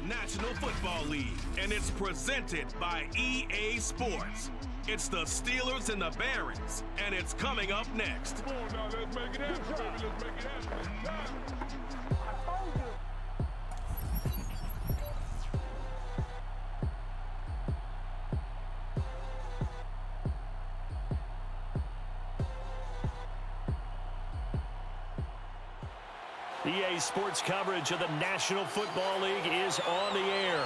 National Football League, and it's presented by EA Sports. It's the Steelers and the Barons, and it's coming up next. Come on now, let's make it happen, baby. Let's make it happen. EA Sports coverage of the National Football League is on the air.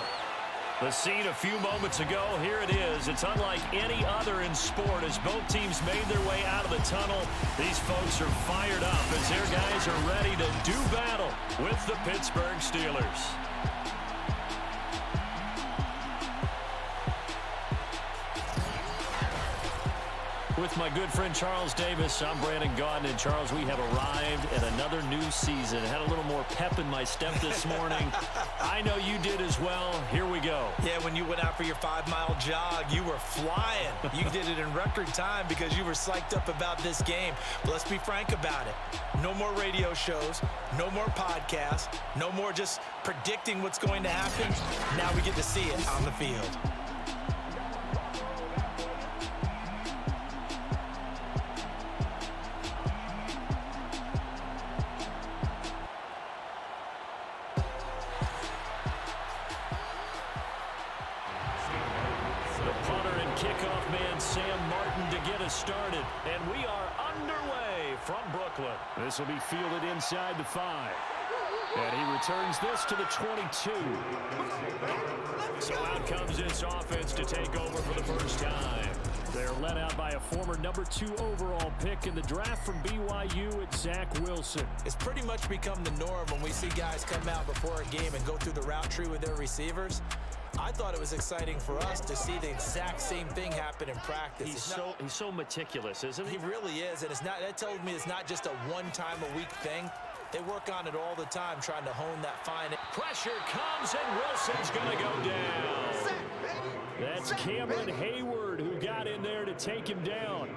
The scene a few moments ago, here it is. It's unlike any other in sport as both teams made their way out of the tunnel. These folks are fired up as their guys are ready to do battle with the Pittsburgh Steelers. With my good friend Charles Davis, I'm Brandon Gaudin. And Charles, we have arrived at another new season. Had a little more pep in my step this morning. I know you did as well. Here we go. Yeah, when you went out for your 5-mile jog, you were flying. You did it in record time because you were psyched up about this game. But let's be frank about it. No more radio shows, no more podcasts, no more just predicting what's going to happen. Now we get to see it on the field. Started, and we are underway from Brooklyn. This will be fielded inside the 5. And he returns this to the 22. So out comes this offense to take over for the first time. They're led out by a former number 2 overall pick in the draft from BYU at Zach Wilson. It's pretty much become the norm when we see guys come out before a game and go through the route tree with their receivers. I thought it was exciting for us to see the exact same thing happen in practice. He's so meticulous, isn't he? He really is, and that tells me it's not just a one-time-a-week thing. They work on it all the time, trying to hone that fine. Pressure comes, and Wilson's going to go down. That's Cameron Hayward who got in there to take him down.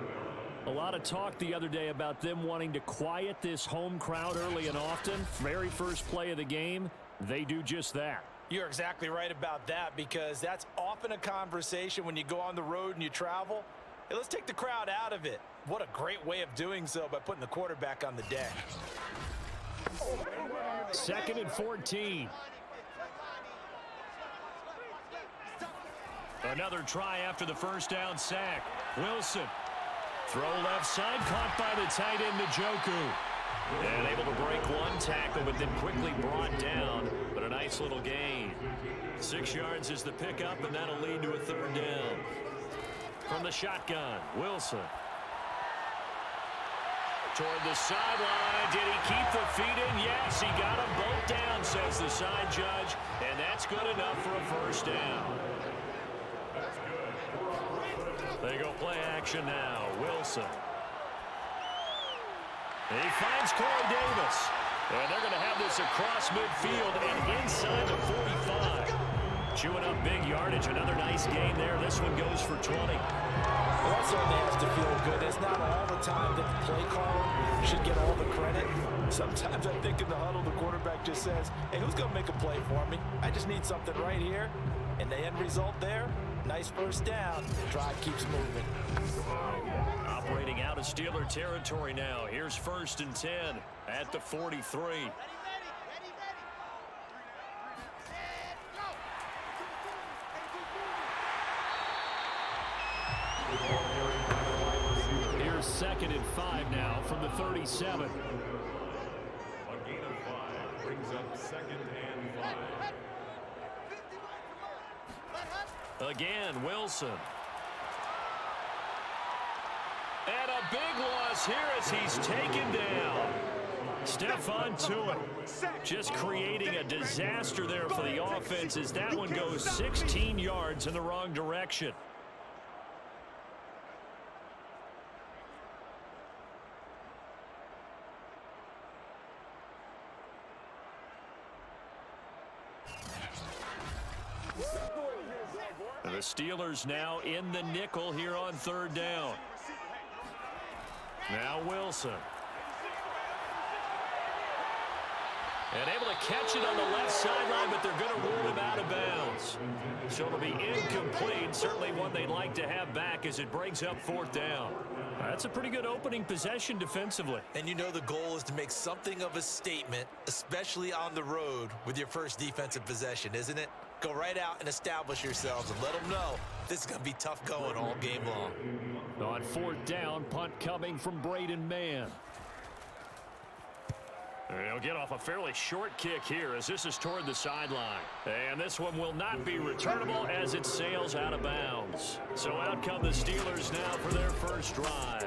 A lot of talk the other day about them wanting to quiet this home crowd early and often. Very first play of the game, they do just that. You're exactly right about that, because that's often a conversation when you go on the road and you travel. Hey, let's take the crowd out of it. What a great way of doing so by putting the quarterback on the deck. 2nd and 14. Another try after the first down sack. Wilson. Throw left side, caught by the tight end Njoku. And able to break one tackle, but then quickly brought down. But a nice little gain. 6 yards is the pickup, and that'll lead to a 3rd down. From the shotgun, Wilson. Toward the sideline. Did he keep the feet in? Yes, he got them both down, says the side judge. And that's good enough for a first down. They go play action now. Wilson. He finds Corey Davis. And they're going to have this across midfield and inside the 45. Chewing up big yardage. Another nice gain there. This one goes for 20. Well, that certainly has to feel good. It's not all the time that the play caller should get all the credit. Sometimes I think in the huddle, the quarterback just says, hey, who's going to make a play for me? I just need something right here. And the end result there, nice first down. Drive keeps moving. Operating out of Steeler territory now. Here's 1st and 10 at the 43. Here's 2nd and 5 now from the 37. A gain of 5 brings up 2nd and 5. Again, Wilson. And a big loss here as he's taken down. Stephon Tuitt just creating a disaster there for the offense as that one goes 16 yards in the wrong direction. The Steelers now in the nickel here on 3rd down. Now Wilson. And able to catch it on the left sideline, but they're going to rule him out so it'll be incomplete. Certainly one they'd like to have back as it brings up 4th down. That's a pretty good opening possession defensively. And you know the goal is to make something of a statement, especially on the road with your first defensive possession, isn't it? Go right out and establish yourselves and let them know this is going to be tough going all game long. On 4th down, punt coming from Braden Mann. He'll get off a fairly short kick here as this is toward the sideline. And this one will not be returnable as it sails out of bounds. So out come the Steelers now for their first drive.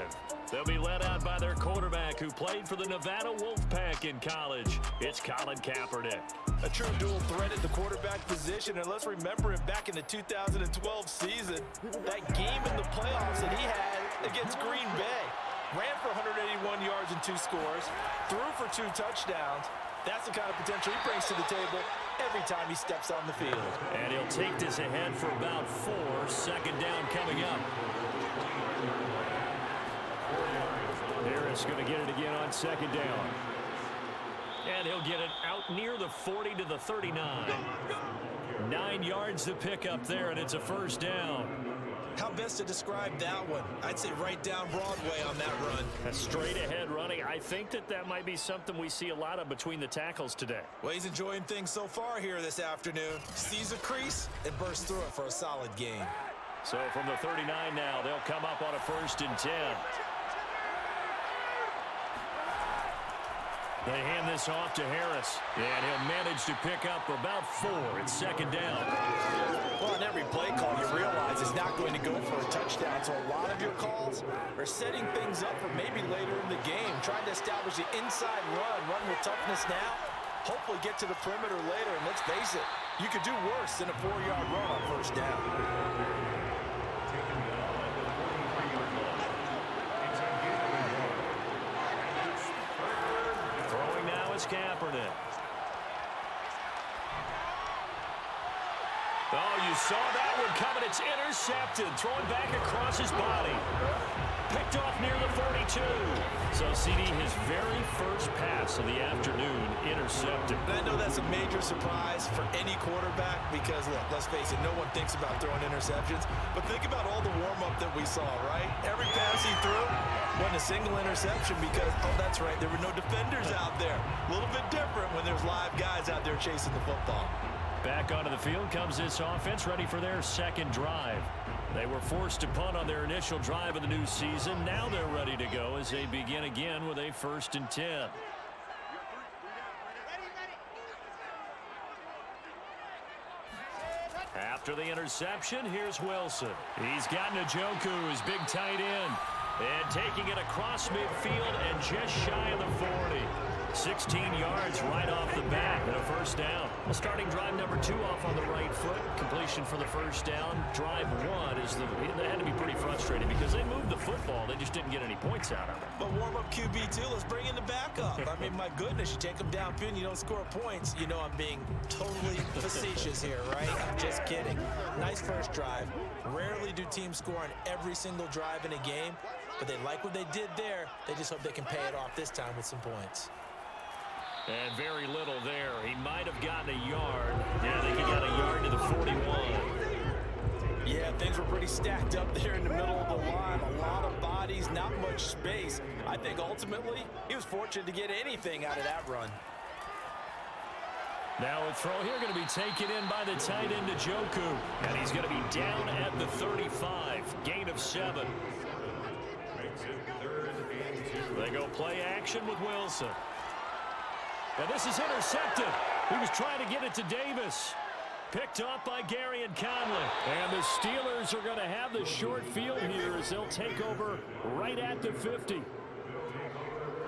They'll be led out by their quarterback who played for the Nevada Wolfpack in college. It's Colin Kaepernick. A true dual threat at the quarterback position, and let's remember him back in the 2012 season. That game in the playoffs that he had against Green Bay. Ran for 181 yards and 2 scores. Threw for 2 touchdowns. That's the kind of potential he brings to the table every time he steps on the field. And he'll take this ahead for about 4. 2nd down coming up. Harris going to get it again on 2nd down. And he'll get it out near the 40 to the 39. 9 yards to pick up there, and it's a 1st down. How best to describe that one? I'd say right down Broadway on that run. A straight ahead running. I think that might be something we see a lot of between the tackles today. Well, he's enjoying things so far here this afternoon. Sees a crease and bursts through it for a solid gain. So from the 39 now, they'll come up on a 1st and 10. They hand this off to Harris, and he'll manage to pick up about 4. It's 2nd down. Well, on every play call, you realize it's not going to go for a touchdown, so a lot of your calls are setting things up for maybe later in the game, trying to establish the inside run with toughness now, hopefully get to the perimeter later, and let's face it, you could do worse than a 4-yard run on 1st down. Kaepernick. Oh, you saw that one coming. It's intercepted. Throwing back across his body. Picked off near the 42. So, CD, his very first pass of the afternoon intercepted. And I know that's a major surprise for any quarterback because, look, let's face it, no one thinks about throwing interceptions. But think about all the warm-up that we saw, right? Every pass he threw wasn't a single interception because, oh, that's right, there were no defenders out there. A little bit different when there's live guys out there chasing the football. Back onto the field comes this offense, ready for their 2nd drive. They were forced to punt on their initial drive of the new season. Now they're ready to go as they begin again with a 1st and 10. After the interception, here's Wilson. He's got Njoku, his big tight end, and taking it across midfield and just shy of the 40. 16 yards right off the bat and a 1st down. Well, starting drive number 2 off on the right foot. Completion for the 1st down. Drive 1 is they had to be pretty frustrating because they moved the football. They just didn't get any points out of it. But warm-up QB too. Let's bring in the backup. I mean, my goodness, you take them downfield and you don't score points. You know I'm being totally facetious here, right? I'm just kidding. Nice first drive. Rarely do teams score on every single drive in a game, but they like what they did there. They just hope they can pay it off this time with some points. And very little there. He might have gotten a yard. Yeah, I think he got a yard to the 41. Yeah, things were pretty stacked up there in the middle of the line. A lot of bodies, not much space. I think ultimately he was fortunate to get anything out of that run. Now a throw here going to be taken in by the tight end Njoku. And he's going to be down at the 35. Gain of 7. They go play action with Wilson. And this is intercepted. He was trying to get it to Davis. Picked off by Gary and Conley. And the Steelers are going to have the short field here as they'll take over right at the 50.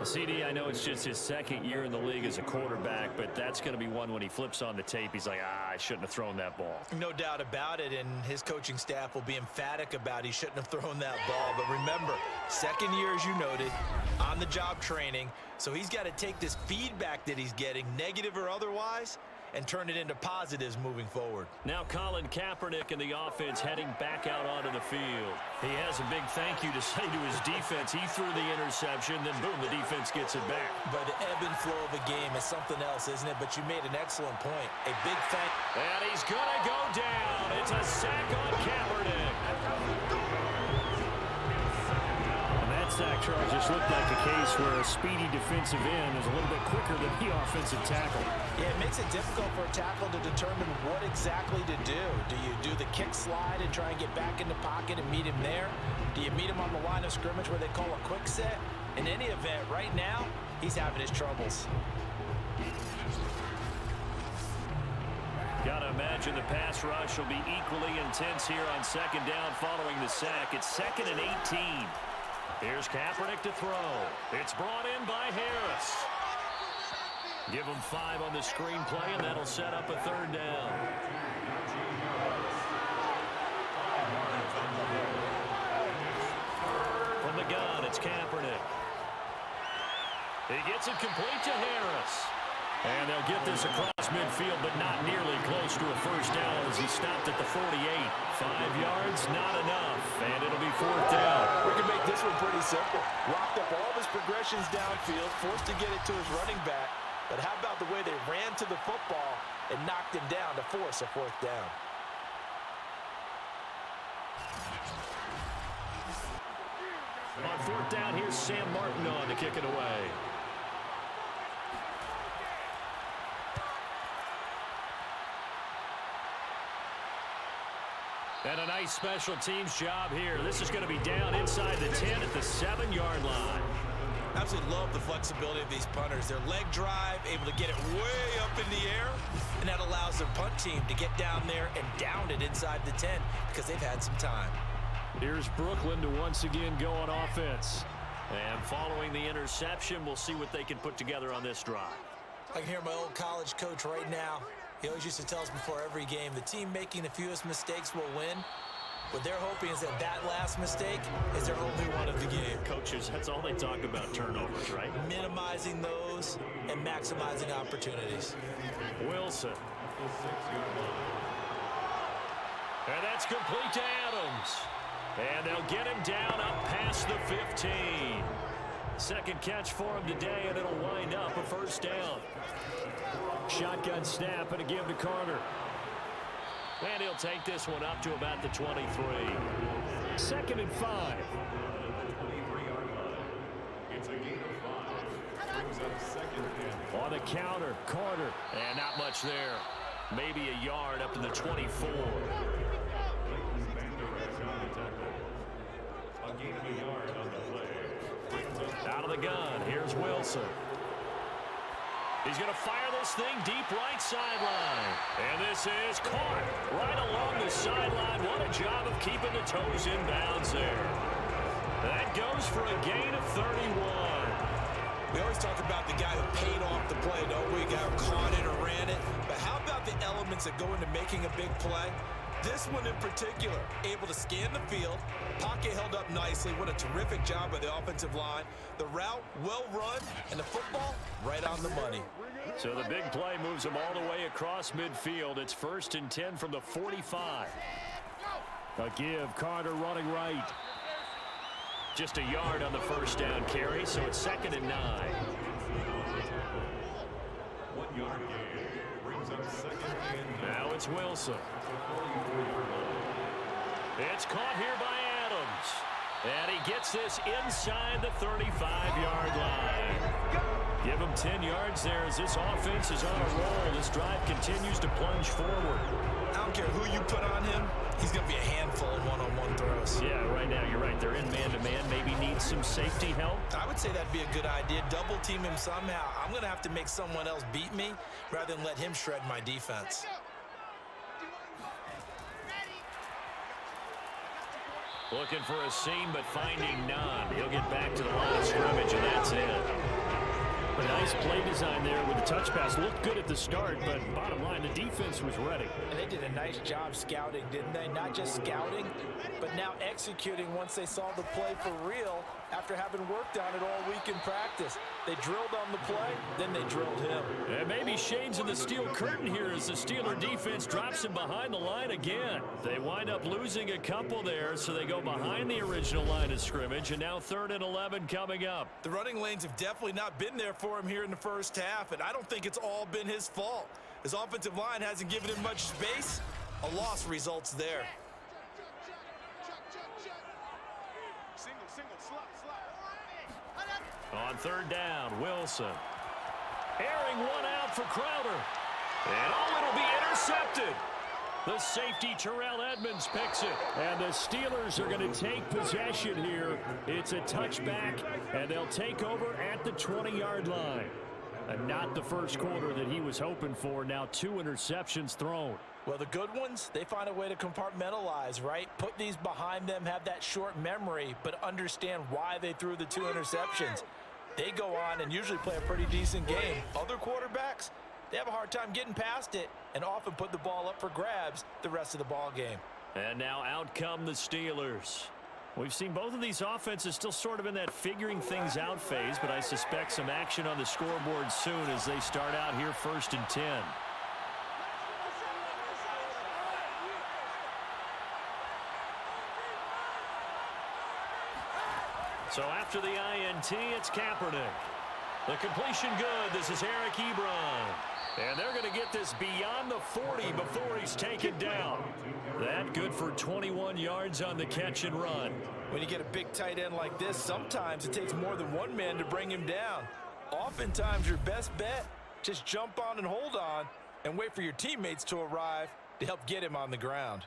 CD, I know it's just his 2nd year in the league as a quarterback, but that's going to be one when he flips on the tape. He's like, I shouldn't have thrown that ball. No doubt about it, and his coaching staff will be emphatic about he shouldn't have thrown that ball. But remember, 2nd year, as you noted, on-the-job training, so he's got to take this feedback that he's getting, negative or otherwise, and turn it into positives moving forward. Now Colin Kaepernick and the offense heading back out onto the field. He has a big thank you to say to his defense. He threw the interception, then boom, the defense gets it back. But the ebb and flow of a game is something else, isn't it? But you made an excellent point. A big thank. And he's going to go down. It's a sack on Kaepernick. And that sack, Charles, just looked like a case where a speedy defensive end is a little bit quicker than the offensive tackle. Yeah, it makes it difficult for a tackle to determine what exactly to do. Do you do the kick slide and try and get back in the pocket and meet him there? Do you meet him on the line of scrimmage where they call a quick set? In any event, right now, he's having his troubles. Got to imagine the pass rush will be equally intense here on second down following the sack. It's 2nd and 18. Here's Kaepernick to throw. It's brought in by Harris. Give him 5 on the screenplay, and that'll set up a 3rd down. From the gun, it's Kaepernick. He gets it complete to Harris. And they'll get this across midfield, but not nearly close to a 1st down as he stopped at the 48. 5 yards, not enough, and it'll be 4th down. We can make this one pretty simple. Locked up all of his progressions downfield, forced to get it to his running back. But how about the way they ran to the football and knocked him down to force a 4th down? On 4th down, here's Sam Martin on to kick it away. And a nice special teams job here. This is going to be down inside the 10 at the 7-yard line. Absolutely love the flexibility of these punters. Their leg drive, able to get it way up in the air, and that allows their punt team to get down there and down it inside the 10 because they've had some time. Here's Brooklyn to once again go on offense. And following the interception, we'll see what they can put together on this drive. I can hear my old college coach right now. He always used to tell us before every game, the team making the fewest mistakes will win. What they're hoping is that that last mistake is their only one of the game. Coaches, that's all they talk about, turnovers, right? Minimizing those and maximizing opportunities. Wilson. And that's complete to Adams. And they'll get him down up past the 15. 2nd catch for him today, and it'll wind up a 1st down. Shotgun snap and a give to Carter. And he'll take this one up to about the 23. 2nd and 5. It's a gain of 5. Brings up 2nd down. On the counter, Carter. And not much there. Maybe a yard up to the 24. A gain of a yard on the play. Out of the gun, here's Wilson. He's going to fire this thing deep right sideline. And this is caught right along the sideline. What a job of keeping the toes in bounds there. That goes for a gain of 31. We always talk about the guy who paid off the play, don't we? Guy who caught it or ran it. But how about the elements that go into making a big play? This one in particular, able to scan the field, pocket held up nicely. What a terrific job by the offensive line. The route well run, and the football right on the money. So the big play moves them all the way across midfield. It's 1st and 10 from the 45. A give, Carter running right. Just a yard on the 1st down carry, so it's 2nd and 9. 1 yard gain. Brings up 2nd and 9. Now it's Wilson. It's caught here by Adams. And he gets this inside the 35-yard line. Give him 10 yards there as this offense is on a roll. This drive continues to plunge forward. I don't care who you put on him, he's going to be a handful of one-on-one throws. Yeah, right now you're right. They're in man-to-man. Maybe needs some safety help. I would say that'd be a good idea. Double team him somehow. I'm going to have to make someone else beat me rather than let him shred my defense. Looking for a seam, but finding none. He'll get back to the line of scrimmage, and that's it. A nice play design there with the touch pass. Looked good at the start, but bottom line, the defense was ready. And they did a nice job scouting, didn't they? Not just scouting, but now executing once they saw the play for real after having worked on it all week in practice. They drilled on the play, then they drilled him. And maybe shades in the steel curtain here as the Steeler defense drops him behind the line again. They wind up losing a couple there, so they go behind the original line of scrimmage, and now 3rd and 11 coming up. The running lanes have definitely not been there for him here in the first half, and I don't think it's all been his fault. His offensive line hasn't given him much space. A loss results there. On 3rd down, Wilson. Airing one out for Crowder. And it'll be intercepted. The safety, Terrell Edmonds, picks it. And the Steelers are going to take possession here. It's a touchback, and they'll take over at the 20-yard line. And not the first quarter that he was hoping for. Now 2 interceptions thrown. Well, the good ones, they find a way to compartmentalize, right? Put these behind them, have that short memory, but understand why they threw the 2 interceptions. They go on and usually play a pretty decent game. Other quarterbacks, they have a hard time getting past it and often put the ball up for grabs the rest of the ball game. And now out come the Steelers. We've seen both of these offenses still sort of in that figuring things out phase, but I suspect some action on the scoreboard soon as they start out here 1st and 10. So after the INT, it's Kaepernick. The completion good. This is Eric Ebron. And they're going to get this beyond the 40 before he's taken down. That good for 21 yards on the catch and run. When you get a big tight end like this, sometimes it takes more than one man to bring him down. Oftentimes, your best bet, just jump on and hold on and wait for your teammates to arrive to help get him on the ground.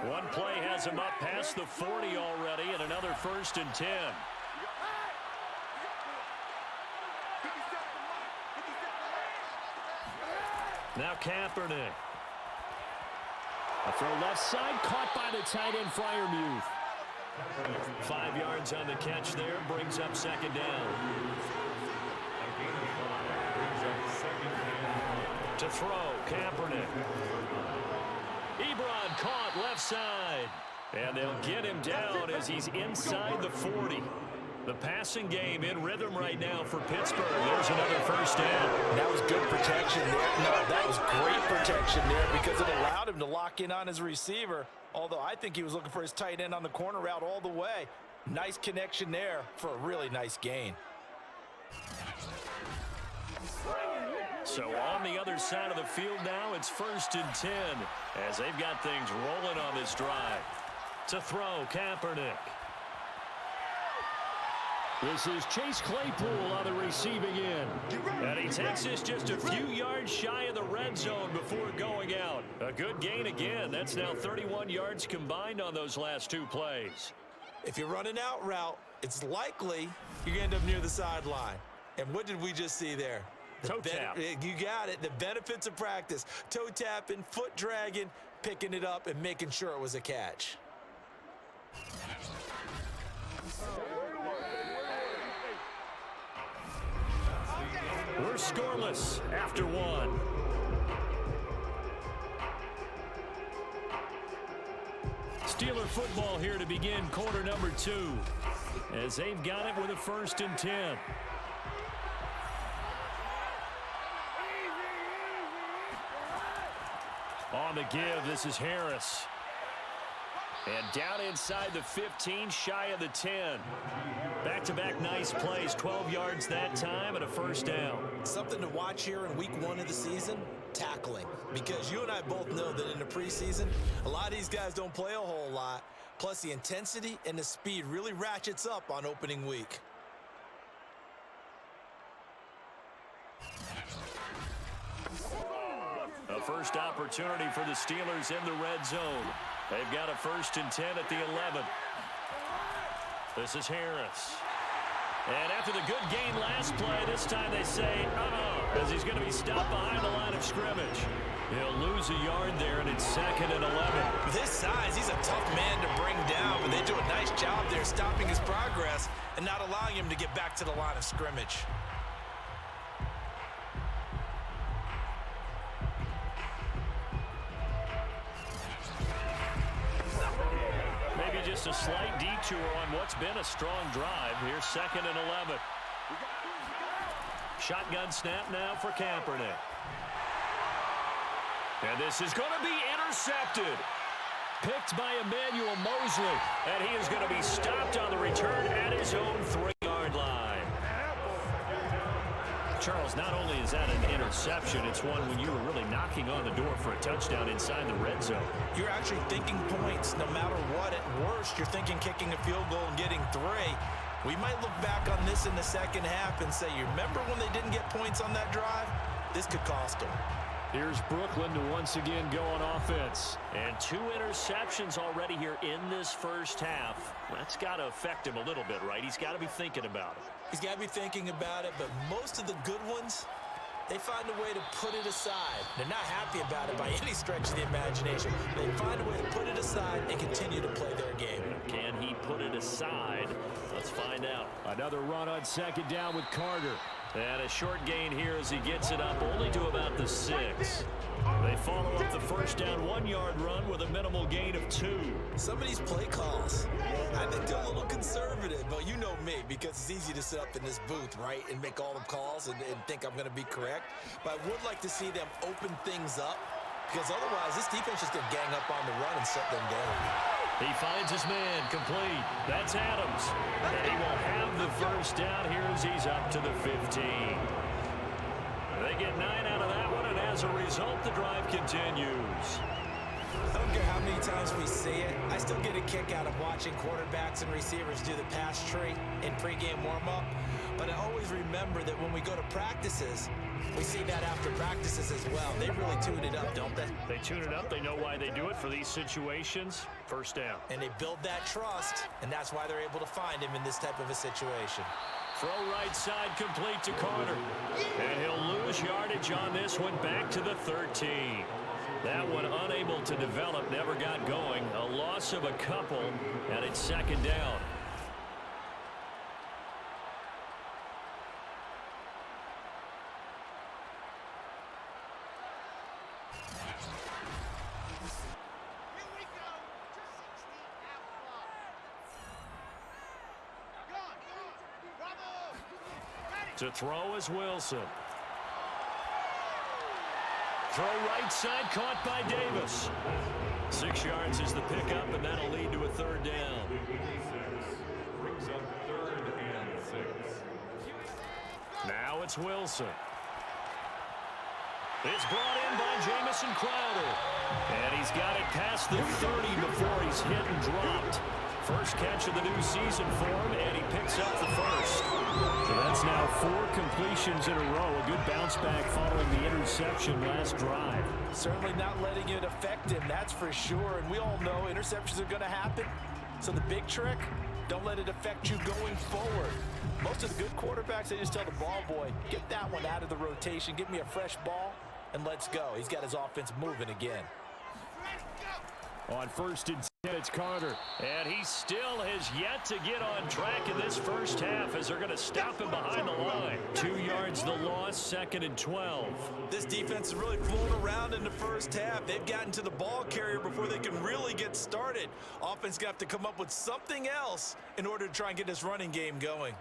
One play has him up past the 40 already, and another 1st and 10. Now Kaepernick. A throw left side, caught by the tight end, Freiermuth. 5 yards on the catch there, brings up 2nd down. To throw, Kaepernick. Ebron caught left side. And they'll get him down as he's inside the 40. The passing game in rhythm right now for Pittsburgh. There's another 1st down. That was good protection there. No, that was great protection there because it allowed him to lock in on his receiver. Although I think he was looking for his tight end on the corner route all the way. Nice connection there for a really nice gain. So on the other side of the field now, it's 1st and 10 as they've got things rolling on this drive. To throw, Kaepernick. This is Chase Claypool on the receiving end. And he takes this just a few yards shy of the red zone before going out. A good gain again. That's now 31 yards combined on those last 2 plays. If you run an out route, it's likely you're going to end up near the sideline. And what did we just see there? Toe tap. You got it. The benefits of practice. Toe tapping, foot dragging, picking it up, and making sure it was a catch. We're scoreless after 1. Steeler football here to begin quarter number 2 as they've got it with a 1st and 10. On the give, this is Harris. And down inside the 15, shy of the 10. Back-to-back nice plays, 12 yards that time and a 1st down. Something to watch here in week 1 of the season, tackling. Because you and I both know that in the preseason, a lot of these guys don't play a whole lot. Plus the intensity and the speed really ratchets up on opening week. A first opportunity for the Steelers in the red zone. They've got a 1st and 10 at the 11. This is Harris. And after the good gain last play, this time they say, as he's going to be stopped behind the line of scrimmage. He'll lose a yard there, and it's 2nd and 11. With his size, he's a tough man to bring down, but they do a nice job there stopping his progress and not allowing him to get back to the line of scrimmage. just a slight detour on what's been a strong drive. Here's 2nd and 11. Shotgun snap now for Kaepernick. And this is going to be intercepted. Picked by Emmanuel Mosley. And he is going to be stopped on the return at his own 3-yard line. Charles, not only is that an interception, it's one when you were really knocking on the door for a touchdown inside the red zone. You're actually thinking points no matter what. At worst, you're thinking kicking a field goal and getting 3. We might look back on this in the second half and say, you remember when they didn't get points on that drive? This could cost them. Here's Brooklyn to once again go on offense. And 2 interceptions already here in this first half. That's got to affect him a little bit, right? He's got to be thinking about it. He's got to be thinking about it, but most of the good ones, they find a way to put it aside. They're not happy about it by any stretch of the imagination. They find a way to put it aside and continue to play their game. Can he put it aside? Let's find out. Another run on 2nd down with Carter. And a short gain here as he gets it up only to about the 6. They follow up the first down 1-yard run with a minimal gain of 2. Some of these play calls, I think they're a little conservative, but you know me, because it's easy to sit up in this booth, right, and make all the calls and think I'm going to be correct. But I would like to see them open things up, because otherwise this defense is going to gang up on the run and shut them down. He finds his man complete. That's Adams. And he will have the first down here as he's up to the 15. They get 9 out of that one, and as a result, the drive continues. I don't care how many times we see it. I still get a kick out of watching quarterbacks and receivers do the pass tree in pregame warm-up. But I always remember that when we go to practices, we see that after practices as well. They really tune it up, don't they? They tune it up. They know why they do it for these situations. First down. And they build that trust, and that's why they're able to find him in this type of a situation. Throw right side complete to Carter. And he'll lose yardage on this one back to the 13. That one unable to develop, never got going. A loss of a couple, and it's 2nd down. To throw is Wilson. Throw right side, caught by Davis. 6 yards is the pickup, and that'll lead to a 3rd down. Brings up 3rd and 6. Now it's Wilson. It's brought in by Jamison Crowder. And he's got it past the 30 before he's hit and dropped. First catch of the new season for him, and he picks up the first. So that's now 4 completions in a row. A good bounce back following the interception last drive. Certainly not letting it affect him, that's for sure. And we all know interceptions are going to happen. So the big trick, don't let it affect you going forward. Most of the good quarterbacks, they just tell the ball boy, get that one out of the rotation, give me a fresh ball, and let's go. He's got his offense moving again. On 1st and 10, it's Carter. And he still has yet to get on track in this first half as they're going to stop him behind the line. 2 yards the loss, 2nd and 12. This defense is really flown around in the first half. They've gotten to the ball carrier before they can really get started. Offense going to have to come up with something else in order to try and get this running game going.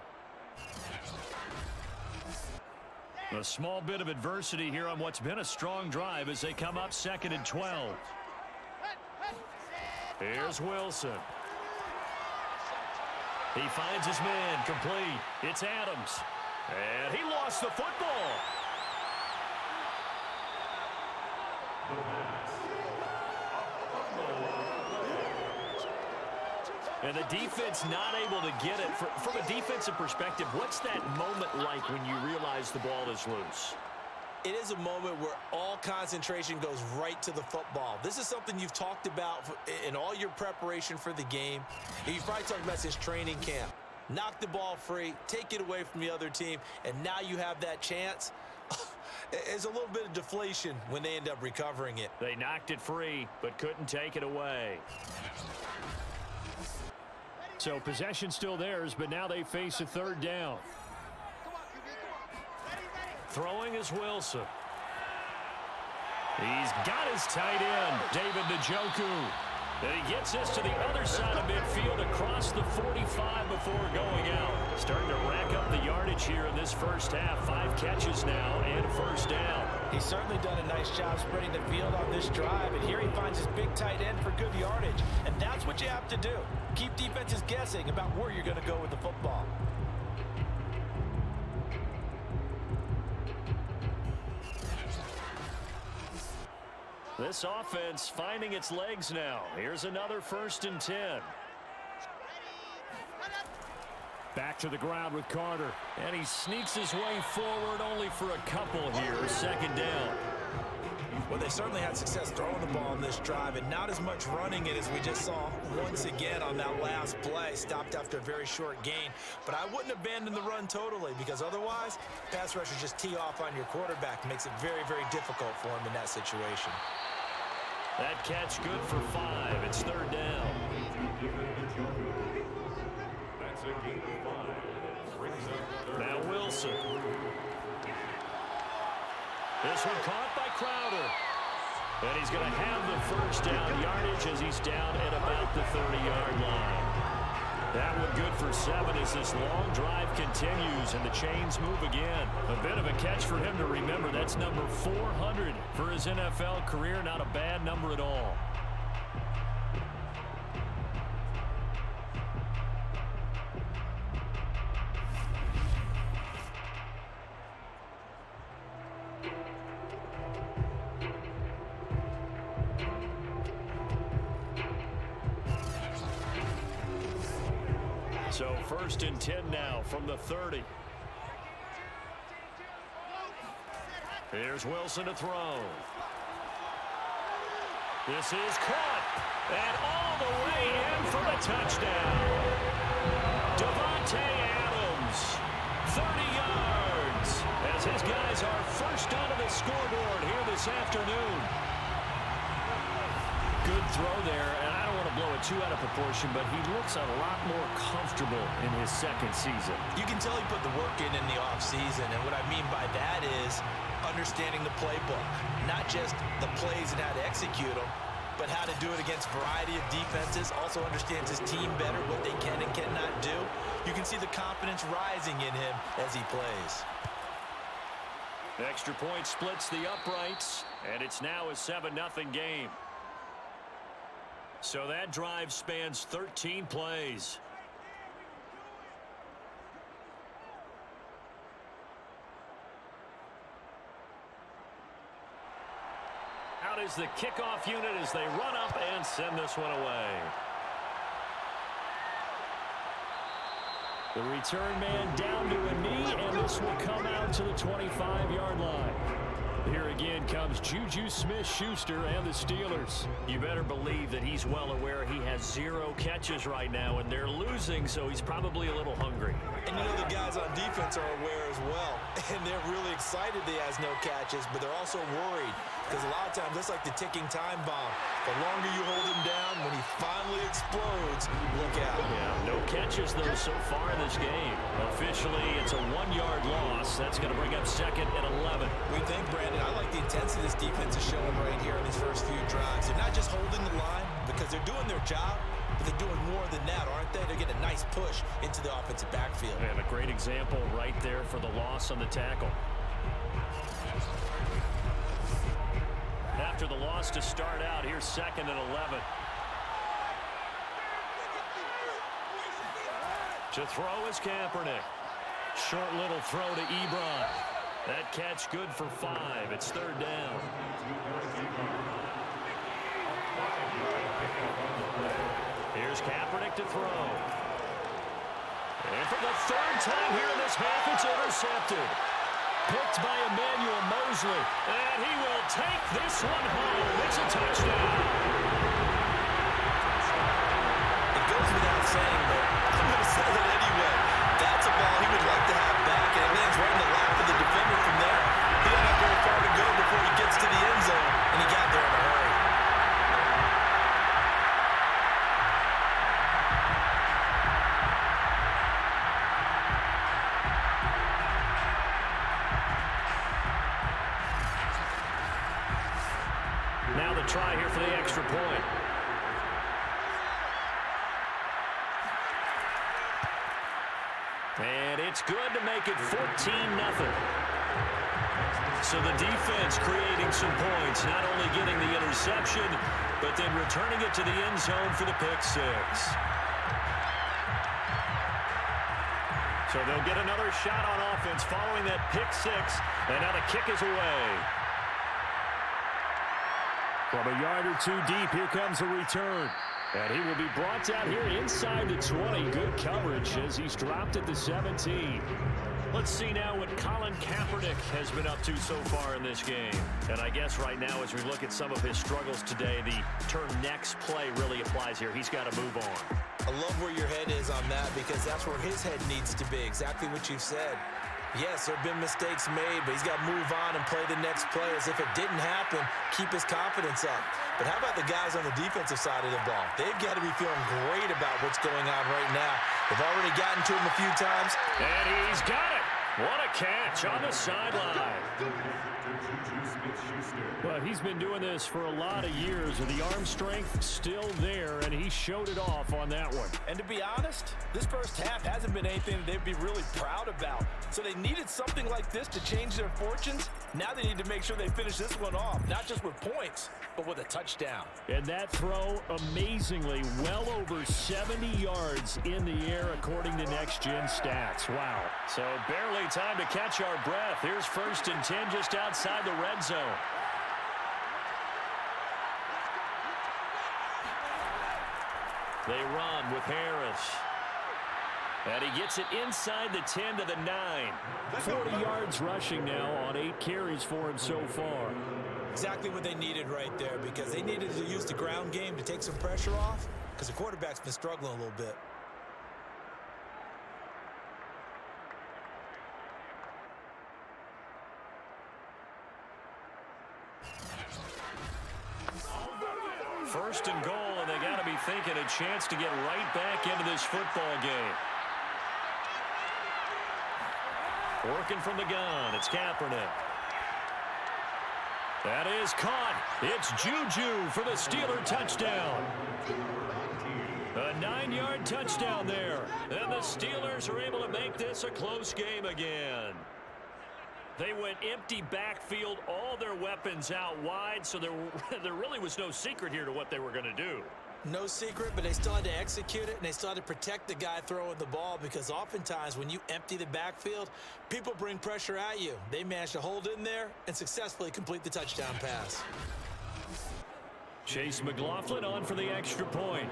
A small bit of adversity here on what's been a strong drive as they come up 2nd and 12. Here's Wilson. He finds his man complete. It's Adams. And he lost the football. And the defense not able to get it. From a defensive perspective, what's that moment like when you realize the ball is loose? It is a moment where all concentration goes right to the football. This is something you've talked about in all your preparation for the game. You've probably talked about since training camp. Knock the ball free, take it away from the other team, and now you have that chance. There's a little bit of deflation when they end up recovering it. They knocked it free, but couldn't take it away. So possession still theirs, but now they face a 3rd down. Throwing is Wilson. He's got his tight end, David Njoku. And he gets this to the other side of midfield across the 45 before going out. Starting to rack up the yardage here in this first half. 5 catches now and a first down. He's certainly done a nice job spreading the field on this drive. And here he finds his big tight end for good yardage. And that's what you have to do. Keep defenses guessing about where you're going to go with the football. This offense finding its legs now. Here's another 1st and 10. Back to the ground with Carter. And he sneaks his way forward only for a couple here. 2nd down. Well, they certainly had success throwing the ball in this drive and not as much running it as we just saw once again on that last play. Stopped after a very short gain. But I wouldn't abandon the run totally because otherwise, pass rushers just tee off on your quarterback. Makes it very, very difficult for him in that situation. That catch good for 5. It's 3rd down. That's a gain of 5. Brings up Now Wilson. This one caught by Crowder. And he's going to have the first down yardage as he's down at about the 30-yard line. That one good for 7 as this long drive continues and the chains move again. A bit of a catch for him to remember. That's number 400 for his NFL career. Not a bad number at all. So 1st and 10 now from the 30. Here's Wilson to throw. This is caught. And all the way in for a touchdown. Devontae Adams, 30 yards. As his guys are first onto the scoreboard here this afternoon. Good throw there, and I don't want to blow it too out of proportion, but he looks a lot more comfortable in his 2nd season. You can tell he put the work in the offseason, and what I mean by that is understanding the playbook. Not just the plays and how to execute them, but how to do it against a variety of defenses. Also understands his team better, what they can and cannot do. You can see the confidence rising in him as he plays. Extra point splits the uprights, and it's now a 7-0 game. So that drive spans 13 plays. Out is the kickoff unit as they run up and send this one away. The return man down to a knee, and this will come out to the 25-yard line. Here again comes Juju Smith-Schuster and the Steelers. You better believe that he's well aware he has 0 catches right now, and they're losing, so he's probably a little hungry. And you know the guys on defense are aware as well, and they're really excited that he has no catches, but they're also worried because a lot of times that's like the ticking time bomb. The longer you hold him down, when he finally explodes, look out. Yeah, no catches, though, so far in this game. Officially, it's a 1-yard loss. That's going to bring up 2nd and 11. We think, Brandon, I like the intensity this defense is showing right here in these first few drives. They're not just holding the line because they're doing their job, but they're doing more than that, aren't they? They're getting a nice push into the offensive backfield. And a great example right there for the loss on the tackle. After the loss to start out, here's 2nd and 11. To throw is Kaepernick. Short little throw to Ebron. That catch good for 5. It's 3rd down. Here's Kaepernick to throw. And for the 3rd time here in this half, it's intercepted. Picked by Emmanuel Mosley. And he will take this one home. It's a touchdown. It goes without saying, but I'm going to say it anyway. That's a ball he would like to have back, and it lands right in the lap of the defender from there. He doesn't have very far to go before he gets to the end zone, and he got there in a hurry. Now the try here for the extra point. And it's good to make it 14-0. So the defense creating some points, not only getting the interception, but then returning it to the end zone for the pick six. So they'll get another shot on offense following that pick six, and now the kick is away. From a yard or two deep, here comes a return. And he will be brought down here inside the 20. Good coverage as he's dropped at the 17. Let's see now what Colin Kaepernick has been up to so far in this game. And I guess right now as we look at some of his struggles today, the term next play really applies here. He's got to move on. I love where your head is on that because that's where his head needs to be, exactly what you said. Yes, there have been mistakes made, but he's got to move on and play the next play as if it didn't happen, keep his confidence up. But how about the guys on the defensive side of the ball? They've got to be feeling great about what's going on right now. They've already gotten to him a few times. And he's got it. What a catch on the sideline. But he's been doing this for a lot of years, and the arm strength still there, and he showed it off on that one. And to be honest, this first half hasn't been anything that they'd be really proud about. So they needed something like this to change their fortunes. Now they need to make sure they finish this one off, not just with points, but with a touchdown. And that throw, amazingly, well over 70 yards in the air, according to Next Gen Stats. Wow. So barely time to catch our breath. Here's 1st and 10 just outside the red zone. They run with Harris. And he gets it inside the 10 to the 9. 40 yards rushing now on 8 carries for him so far. Exactly what they needed right there because they needed to use the ground game to take some pressure off because the quarterback's been struggling a little bit. First and goal, and they got to be thinking a chance to get right back into this football game. Working from the gun, it's Kaepernick. That is caught. It's Juju for the Steeler touchdown. A 9-yard touchdown there. And the Steelers are able to make this a close game again. They went empty backfield, all their weapons out wide, so there really was no secret here to what they were going to do. No secret, but they still had to execute it, and they still had to protect the guy throwing the ball because oftentimes when you empty the backfield, people bring pressure at you. They managed to hold in there and successfully complete the touchdown pass. Chase McLaughlin on for the extra point.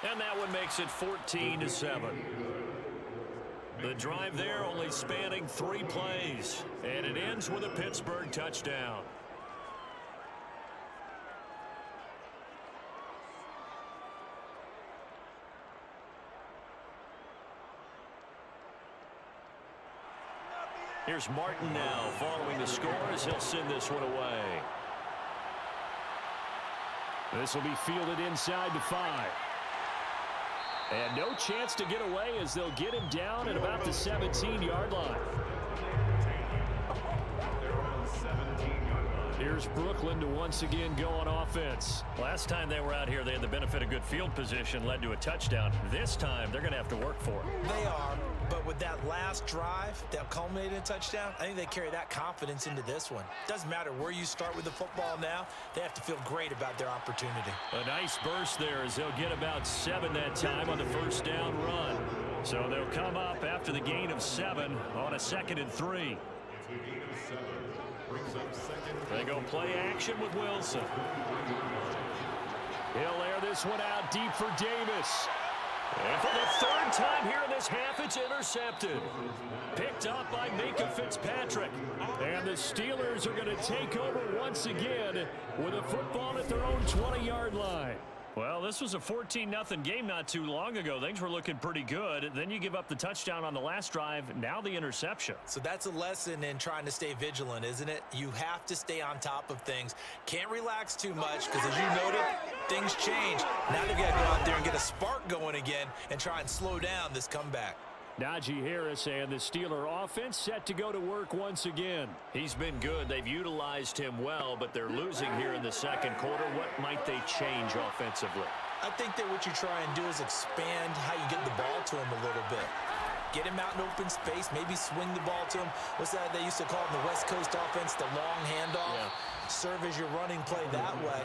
And that one makes it 14-7. The drive there only spanning 3 plays. And it ends with a Pittsburgh touchdown. Here's Martin now following the scores. He'll send this one away. This will be fielded inside the 5. And no chance to get away as they'll get him down at about the 17-yard line. Here's Brooklyn to once again go on offense. Last time they were out here, they had the benefit of good field position, led to a touchdown. This time, they're going to have to work for it. They are, but with that last drive that culminated in a touchdown, I think they carry that confidence into this one. Doesn't matter where you start with the football now, they have to feel great about their opportunity. A nice burst there as they'll get about 7 that time on the first down run. So they'll come up after the gain of 7 on a 2nd and 3. They go play action with Wilson. He'll air this one out deep for Davis. And for the 3rd time here in this half, it's intercepted. Picked up by Minka Fitzpatrick. And the Steelers are going to take over once again with a football at their own 20-yard line. Well, this was a 14-0 game not too long ago. Things were looking pretty good. Then you give up the touchdown on the last drive. Now the interception. So that's a lesson in trying to stay vigilant, isn't it? You have to stay on top of things. Can't relax too much because, as you noted, things change. Now they've got to go out there and get a spark going again and try and slow down this comeback. Najee Harris and the Steeler offense set to go to work once again. He's been good. They've utilized him well, but they're losing here in the 2nd quarter. What might they change offensively? I think that what you try and do is expand how you get the ball to him a little bit. Get him out in open space, maybe swing the ball to him. What's that they used to call in the West Coast offense, the long handoff? Yeah. Serve as your running play that way,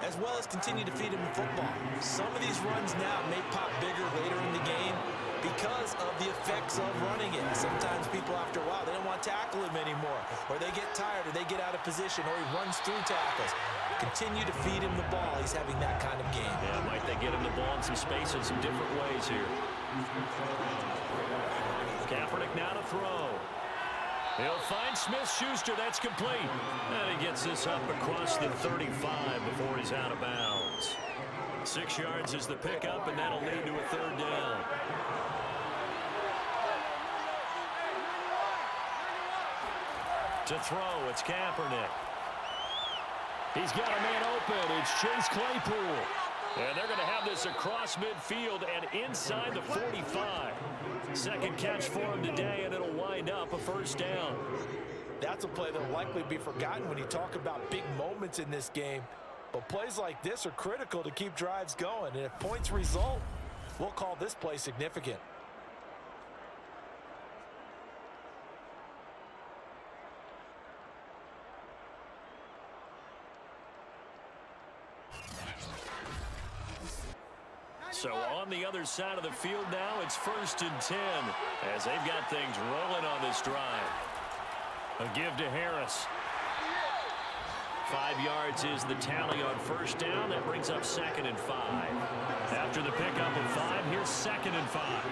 as well as continue to feed him the football. Some of these runs now may pop bigger later in the game because of the effects of running it. Sometimes people, after a while, they don't want to tackle him anymore, or they get tired, or they get out of position, or he runs through tackles. Continue to feed him the ball. He's having that kind of game. Yeah, might they get him the ball in some space in some different ways here. Kaepernick now to throw. He'll find Smith-Schuster. That's complete. And he gets this up across the 35 before he's out of bounds. 6 yards is the pickup, and that'll lead to a third down. To throw, it's Kaepernick. He's got a man open. It's Chase Claypool. And they're going to have this across midfield and inside the 45. Second catch for him today, and it'll wind up a first down. That's a play that will likely be forgotten when you talk about big moments in this game. But plays like this are critical to keep drives going. And if points result, we'll call this play significant. So on the other side of the field now, it's 1st and 10 as they've got things rolling on this drive. A give to Harris. 5 yards is the tally on first down. That brings up 2nd and 5. After the pickup of 5, here's 2nd and 5.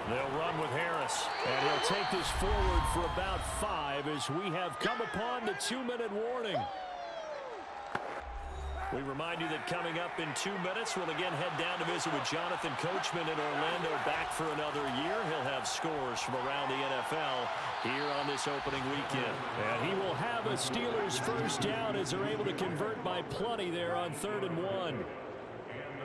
They'll run with Harris, and he'll take this forward for about 5 as we have come upon the 2-minute warning. We remind you that coming up in 2 minutes, we'll again head down to visit with Jonathan Coachman in Orlando, back for another year. He'll have scores from around the NFL here on this opening weekend. And he will have a Steelers first down as they're able to convert by plenty there on 3rd and 1.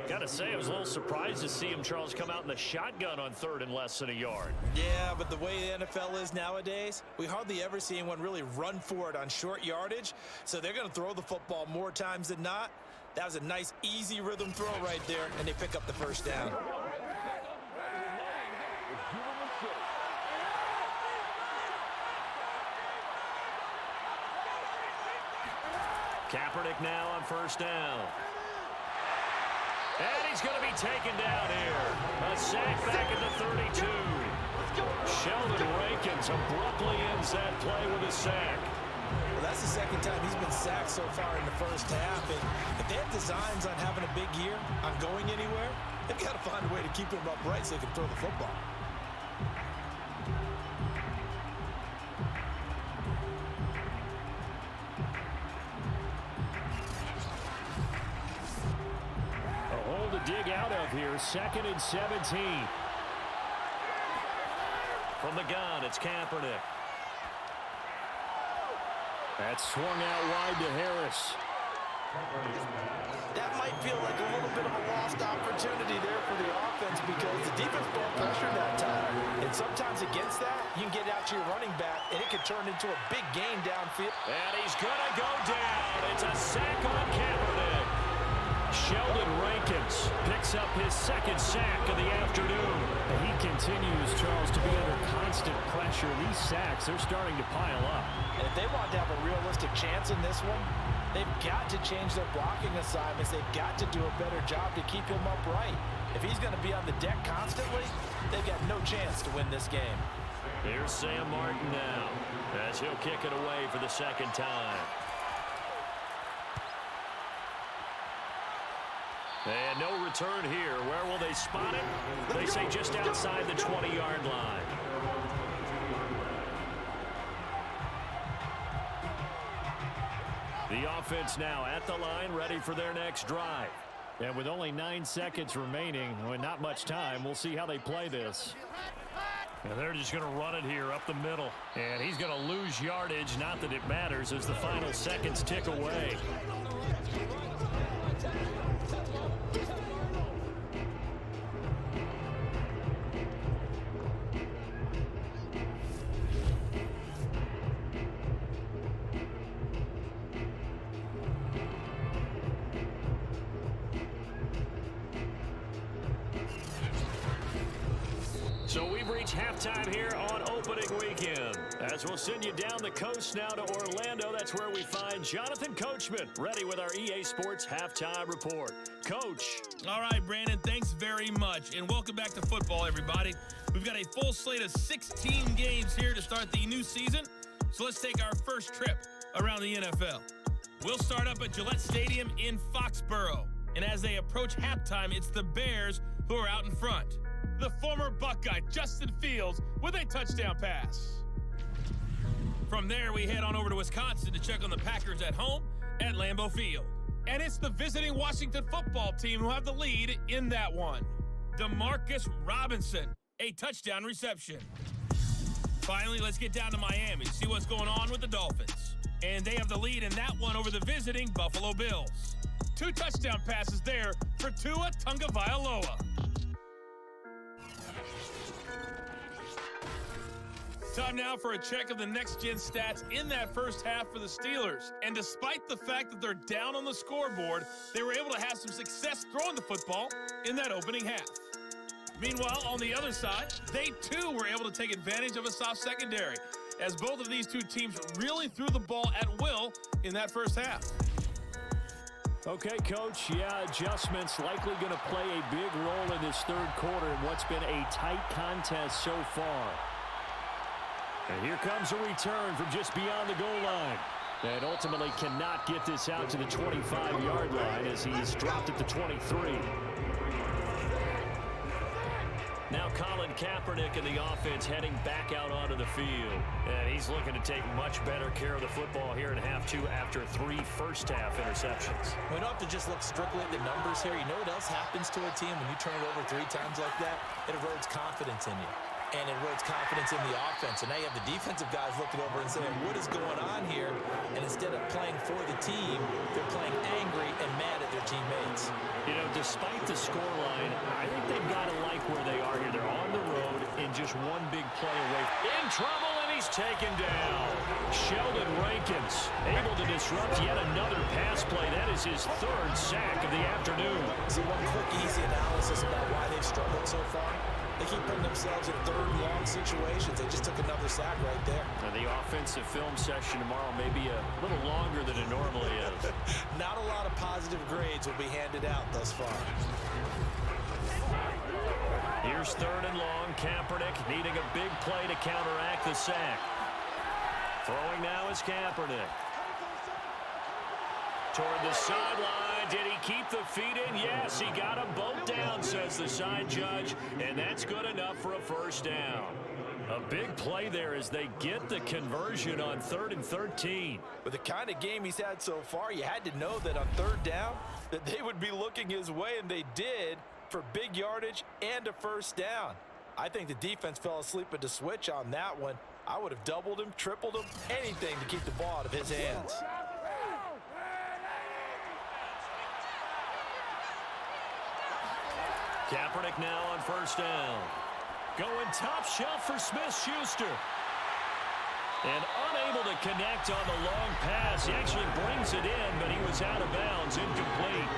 Got to say, I was a little surprised to see him, Charles, come out in the shotgun on 3rd and less than a yard. Yeah, but the way the NFL is nowadays, we hardly ever see anyone really run for it on short yardage. So they're going to throw the football more times than not. That was a nice, easy rhythm throw right there, and they pick up the first down. Kaepernick now on first down. And he's going to be taken down here. A sack back at the 32. Sheldon Rankins abruptly ends that play with a sack. Well, that's the second time he's been sacked so far in the first half. And if they have designs on having a big year, on going anywhere, they've got to find a way to keep him upright so they can throw the football. Dig out of here, 2nd and 17. From the gun, it's Kaepernick. That's swung out wide to Harris. That might feel like a little bit of a lost opportunity there for the offense because the defense brought pressure that time. And sometimes against that, you can get out to your running back, and it could turn into a big gain downfield. And he's going to go down. It's a sack on Kaepernick. Sheldon Rankins picks up his 2nd sack of the afternoon. And he continues, Charles, to be under constant pressure. These sacks, they're starting to pile up. And if they want to have a realistic chance in this one, they've got to change their blocking assignments. They've got to do a better job to keep him upright. If he's going to be on the deck constantly, they've got no chance to win this game. Here's Sam Martin now as he'll kick it away for the 2nd time. And no return here. Where will they spot it? They say just outside the 20-yard line. The offense now at the line, ready for their next drive. And with only 9 seconds remaining, and not much time, we'll see how they play this. And they're just going to run it here up the middle. And he's going to lose yardage. Not that it matters as the final seconds tick away. So we've reached halftime here on opening weekend. As we'll send you down the coast now to Orlando, that's where we find Jonathan Coachman, ready with our EA Sports Halftime Report. Coach. All right, Brandon, thanks very much. And welcome back to football, everybody. We've got a full slate of 16 games here to start the new season. So let's take our first trip around the NFL. We'll start up at Gillette Stadium in Foxborough. And as they approach halftime, it's the Bears who are out in front. The former Buckeye, Justin Fields, with a touchdown pass. From there, we head on over to Wisconsin to check on the Packers at home at Lambeau Field. And it's the visiting Washington football team who have the lead in that one. DeMarcus Robinson, a touchdown reception. Finally, let's get down to Miami to see what's going on with the Dolphins. And they have the lead in that one over the visiting Buffalo Bills. 2 touchdown passes there for Tua Tagovailoa. Time now for a check of the next-gen stats in that first half for the Steelers. And despite the fact that they're down on the scoreboard, they were able to have some success throwing the football in that opening half. Meanwhile, on the other side, they too were able to take advantage of a soft secondary, as both of these two teams really threw the ball at will in that first half. Okay, Coach, adjustments likely going to play a big role in this third quarter in what's been a tight contest so far. And here comes a return from just beyond the goal line. And ultimately cannot get this out to the 25-yard line as he's dropped at the 23. Now Colin Kaepernick in the offense heading back out onto the field. And he's looking to take much better care of the football here in half 2 after 3 first-half interceptions. We don't have to just look strictly at the numbers here. You know what else happens to a team when you turn it over 3 times like that? It erodes confidence in you. And it erodes confidence in the offense. And now you have the defensive guys looking over and saying, what is going on here? And instead of playing for the team, they're playing angry and mad at their teammates. You know, despite the scoreline, I think they've got to like where they are here. They're on the road and just one big play away. In trouble, and he's taken down. Sheldon Rankins able to disrupt yet another pass play. That is his 3rd sack of the afternoon. See, one quick, easy analysis about why they've struggled so far. They keep putting themselves in 3rd and long situations. They just took another sack right there. And the offensive film session tomorrow may be a little longer than it normally is. Not a lot of positive grades will be handed out thus far. Here's 3rd and long. Kaepernick needing a big play to counteract the sack. Throwing now is Kaepernick. Toward the sideline. Did he keep the feet in? Yes, he got them both down, says the side judge, and that's good enough for a first down. A big play there as they get the conversion on 3rd and 13. With the kind of game he's had so far, you had to know that on 3rd down that they would be looking his way, and they did, for big yardage and a first down. I think the defense fell asleep at the switch on that one. I would have doubled him, tripled him, anything to keep the ball out of his hands. Kaepernick now on first down. Going top shelf for Smith-Schuster. And unable to connect on the long pass. He actually brings it in, but he was out of bounds, incomplete.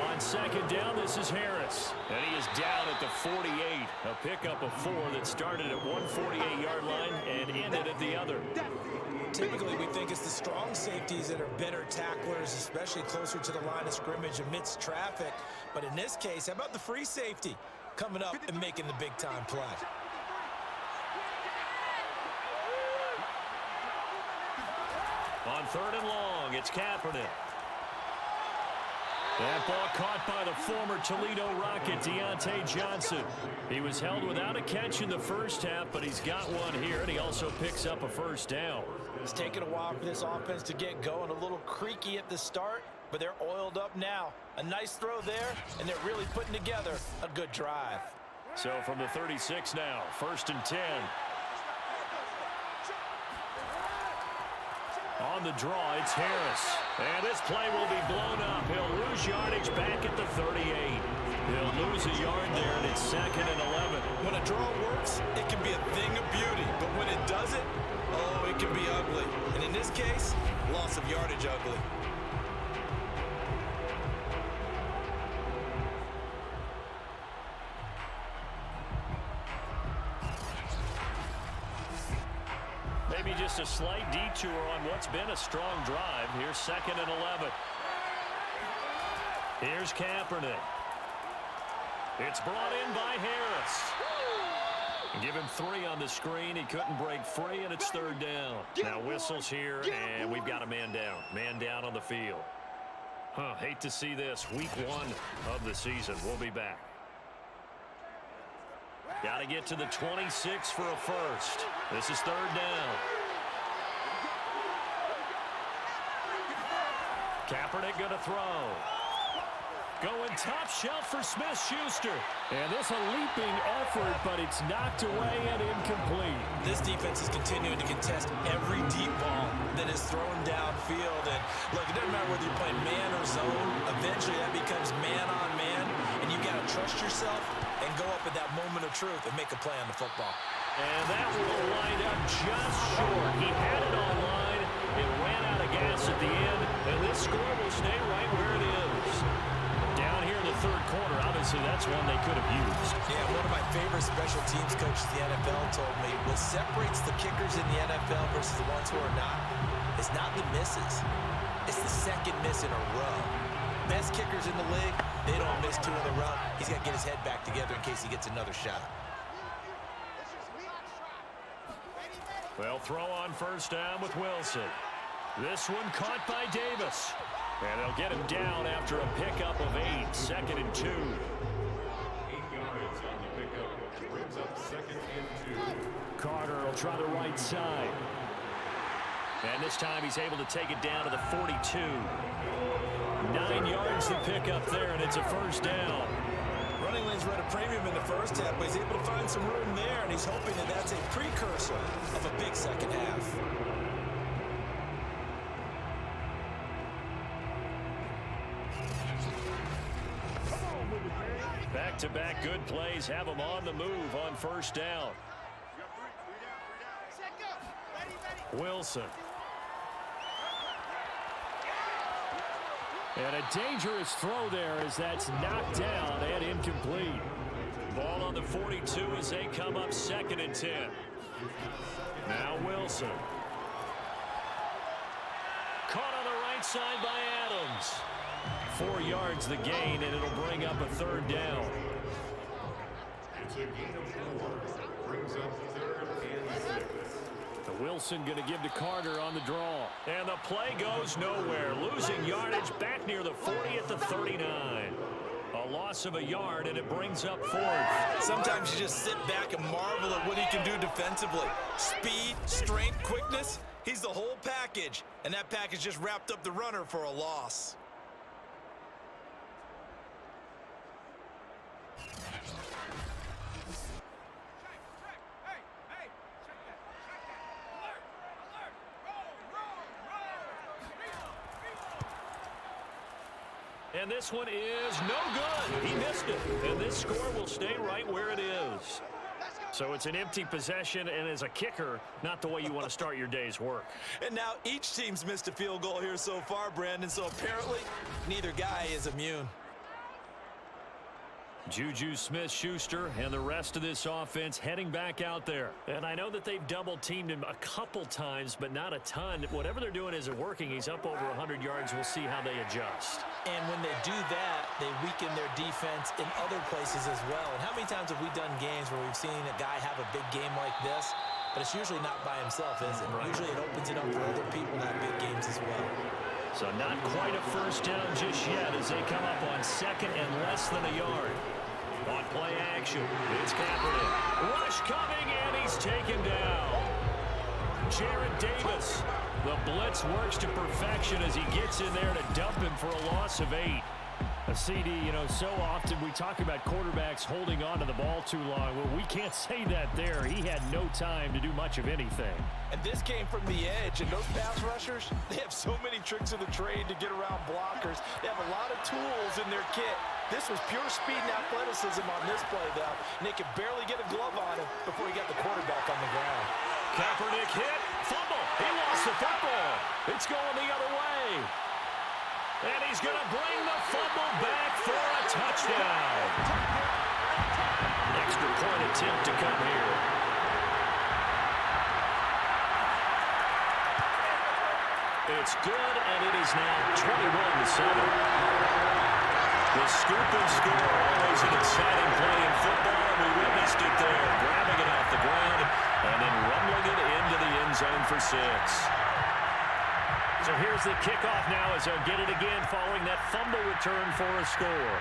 On 2nd down, this is Harris. And he is down at the 48. A pickup of 4 that started at 148-yard line and ended at the other. Typically, we think it's the strong safeties that are better tacklers, especially closer to the line of scrimmage amidst traffic. But in this case, how about the free safety coming up and making the big-time play? On 3rd and long, it's Kaepernick. That ball caught by the former Toledo Rocket, Deontay Johnson. He was held without a catch in the first half, but he's got one here, and he also picks up a first down. It's taken a while for this offense to get going. A little creaky at the start, but they're oiled up now. A nice throw there, and they're really putting together a good drive. So from the 36 now, 1st and 10. On the draw, it's Harris. And this play will be blown up. He'll lose yardage back at the 38. He'll lose a yard there, and it's 2nd and 11. When a draw works, it can be a thing of beauty. But when it doesn't, oh, it can be ugly. And in this case, loss of yardage ugly. Just a slight detour on what's been a strong drive. Here's 2nd and 11. Here's Kaepernick. It's brought in by Harris. Give him 3 on the screen. He couldn't break free, and it's 3rd down. Now whistles here, and we've got a man down. Man down on the field. Hate to see this. Week 1 of the season. We'll be back. Got to get to the 26 for a first. This is 3rd down. Kaepernick going to throw. Going top shelf for Smith-Schuster. And this a leaping effort, but it's knocked away and incomplete. This defense is continuing to contest every deep ball that is thrown downfield. And look, it doesn't matter whether you're playing man or zone. Eventually that becomes man on man. And you've got to trust yourself and go up at that moment of truth and make a play on the football. And that will wind up just short. He had it on line. It ran out of gas at the end. And this score will stay right where it is. Down here in the 3rd quarter, obviously that's one they could have used. Yeah, one of my favorite special teams coaches in the NFL told me what separates the kickers in the NFL versus the ones who are not is not the misses. It's the 2nd miss in a row. Best kickers in the league, they don't miss 2 in a row. He's got to get his head back together in case he gets another shot. Well, throw on 1st down with Wilson. This one caught by Davis. And they'll get him down after a pickup of 8. 2nd and 2. 8 yards on the pickup. Brings up 2nd and 2. Carter will try the right side. And this time he's able to take it down to the 42. 9 yards to pick up there, and it's a 1st down. Running lanes were at a premium in the first half, but he's able to find some room there, and he's hoping that that's a precursor of a big second half. Back-to-back good plays have him on the move on 1st down. Wilson. And a dangerous throw there as that's knocked down and incomplete. Ball on the 42 as they come up 2nd and 10. Now Wilson. Caught on the right side by Adams. 4 yards the gain, and it'll bring up a 3rd down. It's a gain of 4. Brings up 3rd and 6. Wilson going to give to Carter on the draw. And the play goes nowhere. Losing yardage back near the 40 at the 39. A loss of a yard, and it brings up 4th. Sometimes you just sit back and marvel at what he can do defensively. Speed, strength, quickness. He's the whole package. And that package just wrapped up the runner for a loss. And this one is no good. He missed it. And this score will stay right where it is. So it's an empty possession, and as a kicker, not the way you want to start your day's work. And now each team's missed a field goal here so far, Brandon, so apparently neither guy is immune. Juju Smith-Schuster and the rest of this offense heading back out there. And I know that they've double-teamed him a couple times, but not a ton. Whatever they're doing isn't working. He's up over 100 yards. We'll see how they adjust. And when they do that, they weaken their defense in other places as well. And how many times have we done games where we've seen a guy have a big game like this, but it's usually not by himself, is it? Right. Usually it opens it up for other people to have big games as well. So not quite a 1st down just yet as they come up on 2nd and less than a yard. On play action, it's Kaepernick. Rush coming, and he's taken down. Jared Davis. The blitz works to perfection as he gets in there to dump him for a loss of 8. A CD, so often we talk about quarterbacks holding on to the ball too long. Well, we can't say that there. He had no time to do much of anything. And this came from the edge, and those pass rushers, they have so many tricks of the trade to get around blockers. They have a lot of tools in their kit. This was pure speed and athleticism on this play, though, and they could barely get a glove on him before he got the quarterback on the ground. Kaepernick hit, fumble. He lost the football. It's going the other way. And he's going to bring the fumble back for a touchdown. Extra point attempt to come here. It's good, and it is now 21-7. The scoop and score, always an exciting play in football, and we witnessed it there, grabbing it off the ground and then rumbling it into the end zone for 6. So here's the kickoff now as they'll get it again following that fumble return for a score.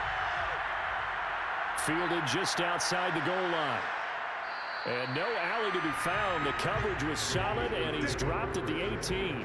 Fielded just outside the goal line. And no alley to be found. The coverage was solid, and he's dropped at the 18.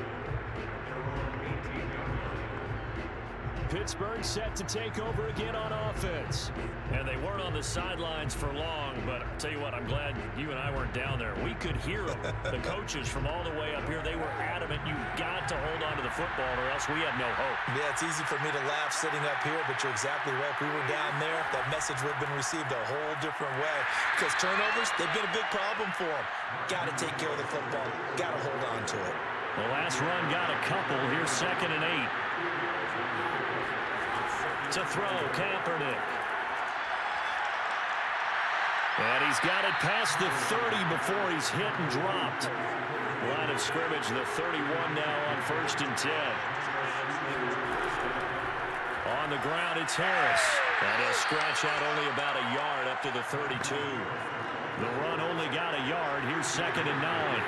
Pittsburgh set to take over again on offense. And they weren't on the sidelines for long, but I'll tell you what, I'm glad you and I weren't down there. We could hear them. The coaches from all the way up here, they were adamant. You've got to hold on to the football or else we have no hope. Yeah, it's easy for me to laugh sitting up here, but you're exactly right. If we were down there, that message would have been received a whole different way. Because turnovers, they've been a big problem for them. Got to take care of the football. Got to hold on to it. The last run got a couple. Here's 2nd and 8. To throw, Kaepernick. And he's got it past the 30 before he's hit and dropped. Line of scrimmage, the 31 now on 1st and 10. On the ground, it's Harris. And he'll scratch out only about a yard up to the 32. The run only got a yard. Here's 2nd and 9.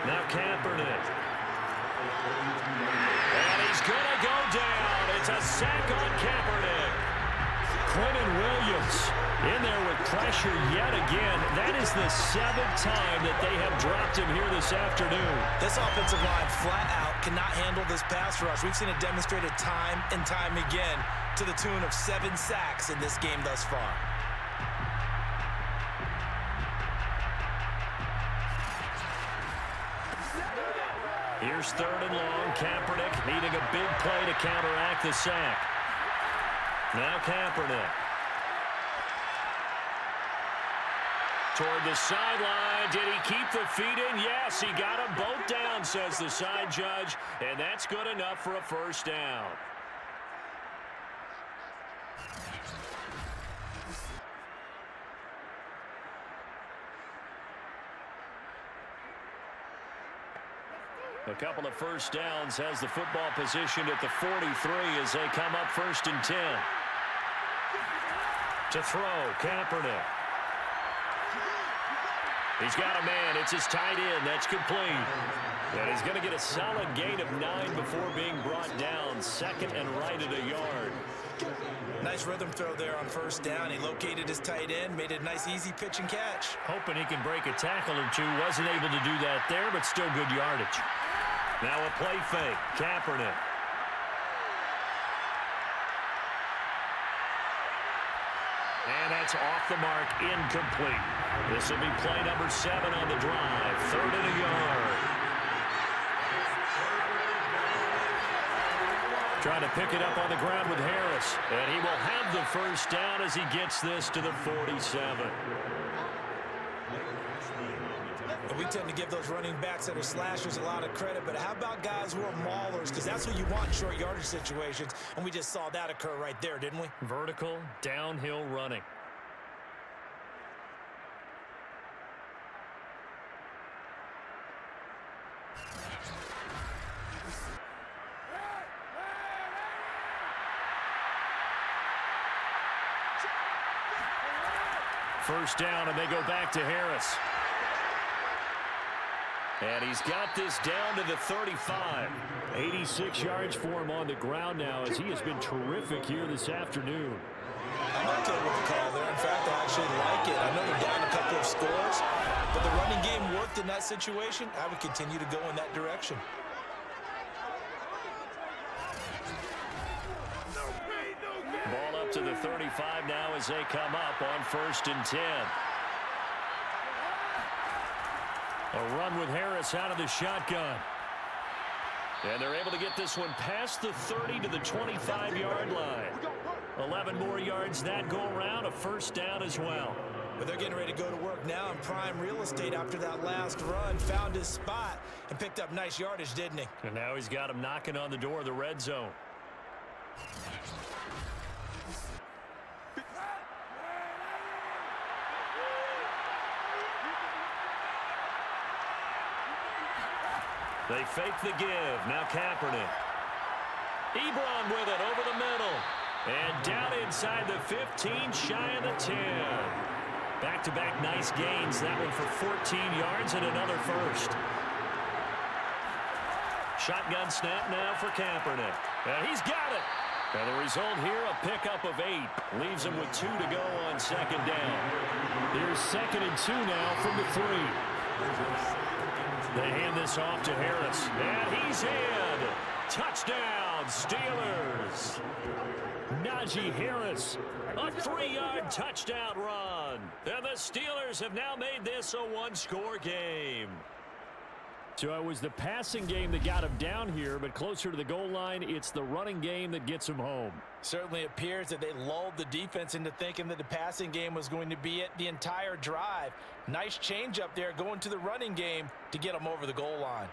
Now Kaepernick. And he's going to go down. It's a sack on Kaepernick. Quentin Williams in there with pressure yet again. That is the 7th time that they have dropped him here this afternoon. This offensive line flat out cannot handle this pass rush. We've seen it demonstrated time and time again to the tune of 7 sacks in this game thus far. Here's 3rd and long. Kaepernick needing a big play to counteract the sack. Now Kaepernick. Toward the sideline. Did he keep the feet in? Yes, he got them both down, says the side judge. And that's good enough for a 1st down. A couple of 1st downs has the football positioned at the 43 as they come up 1st and 10. To throw, Kaepernick. He's got a man. It's his tight end. That's complete. And he's going to get a solid gain of 9 before being brought down. 2nd and right at a yard. Nice rhythm throw there on 1st down. He located his tight end, made a nice easy pitch and catch. Hoping he can break a tackle or two. Wasn't able to do that there, but still good yardage. Now a play fake. Kaepernick. And that's off the mark. Incomplete. This will be play number 7 on the drive. 3rd and a yard. Trying to pick it up on the ground with Harris. And he will have the 1st down as he gets this to the 47. And we tend to give those running backs that are slashers a lot of credit, but how about guys who are maulers? Because that's what you want in short yardage situations, and we just saw that occur right there, didn't we? Vertical, downhill running. First down, and they go back to Harris. And he's got this down to the 35. 86 yards for him on the ground now as he has been terrific here this afternoon. I'm not told what to call there. In fact, I actually like it. I know they're down a couple of scores, but the running game worked in that situation. I would continue to go in that direction. Ball up to the 35 now as they come up on 1st and 10. A run with Harris out of the shotgun. And they're able to get this one past the 30 to the 25-yard line. 11 more yards that go around, a 1st down as well. But they're getting ready to go to work now in prime real estate after that last run. Found his spot and picked up nice yardage, didn't he? And now he's got him knocking on the door of the red zone. They fake the give. Now Kaepernick. Ebron with it over the middle. And down inside the 15, shy of the 10. Back-to-back nice gains. That one for 14 yards and another first. Shotgun snap now for Kaepernick. And he's got it. And the result here, a pickup of 8. Leaves him with 2 to go on second down. Here's 2nd and 2 now from the 3. They hand this off to Harris. And he's in. Touchdown, Steelers. Najee Harris. A 3-yard touchdown run. And the Steelers have now made this a one-score game. So it was the passing game that got him down here, but closer to the goal line, it's the running game that gets him home. Certainly appears that they lulled the defense into thinking that the passing game was going to be it the entire drive. Nice change up there going to the running game to get them over the goal line.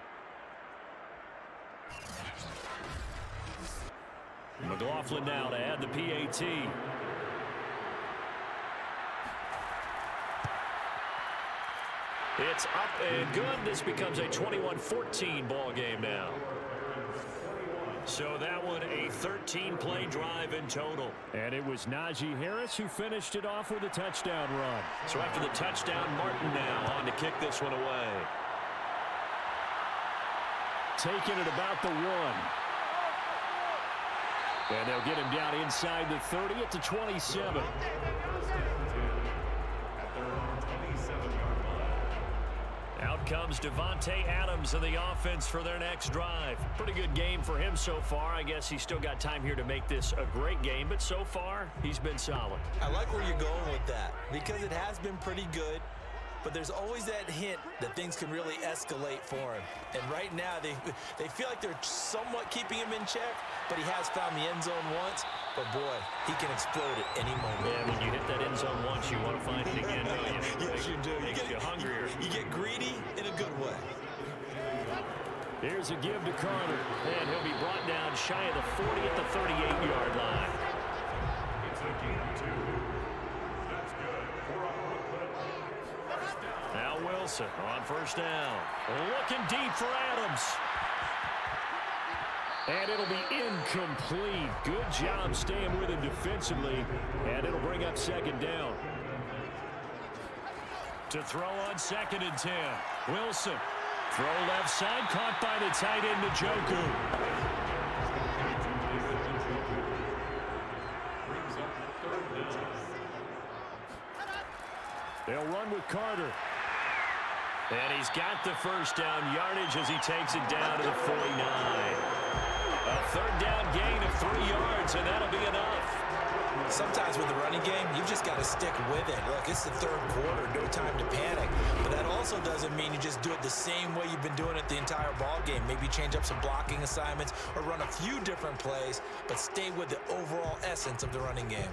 McLaughlin now to add the PAT. It's up and good. This becomes a 21-14 ball game now. So that one a 13-play drive in total. And it was Najee Harris who finished it off with a touchdown run. So after the touchdown, Martin now on to kick this one away. Taking it about the 1. And they'll get him down inside the 30 at the 27. Out comes Devontae Adams in the offense for their next drive. Pretty good game for him so far. I guess he's still got time here to make this a great game, but so far, he's been solid. I like where you're going with that because it has been pretty good, but there's always that hint that things can really escalate for him. And right now, they feel like they're somewhat keeping him in check, but he has found the end zone once. But, boy, he can explode at any moment. Yeah, when you hit that end zone once, you want to find it again, don't you? Yes, you do. Makes you hungrier. You get greedy in a good way. Here's a give to Carter. And he'll be brought down shy of the 40 at the 38-yard line. It's a gain of 2. That's good for a Brooklyn. Now Wilson on first down. Looking deep for Adams. And it'll be incomplete. Good job staying with him defensively. And it'll bring up second down. To throw on 2nd and 10. Wilson. Throw left side. Caught by the tight end, Njoku. They'll run with Carter. And he's got the first down yardage as he takes it down to the 49. A third down gain of 3 yards, and that'll be enough. Sometimes with the running game, you've just got to stick with it. Look, it's the third quarter, no time to panic. But that also doesn't mean you just do it the same way you've been doing it the entire ball game. Maybe change up some blocking assignments or run a few different plays, but stay with the overall essence of the running game.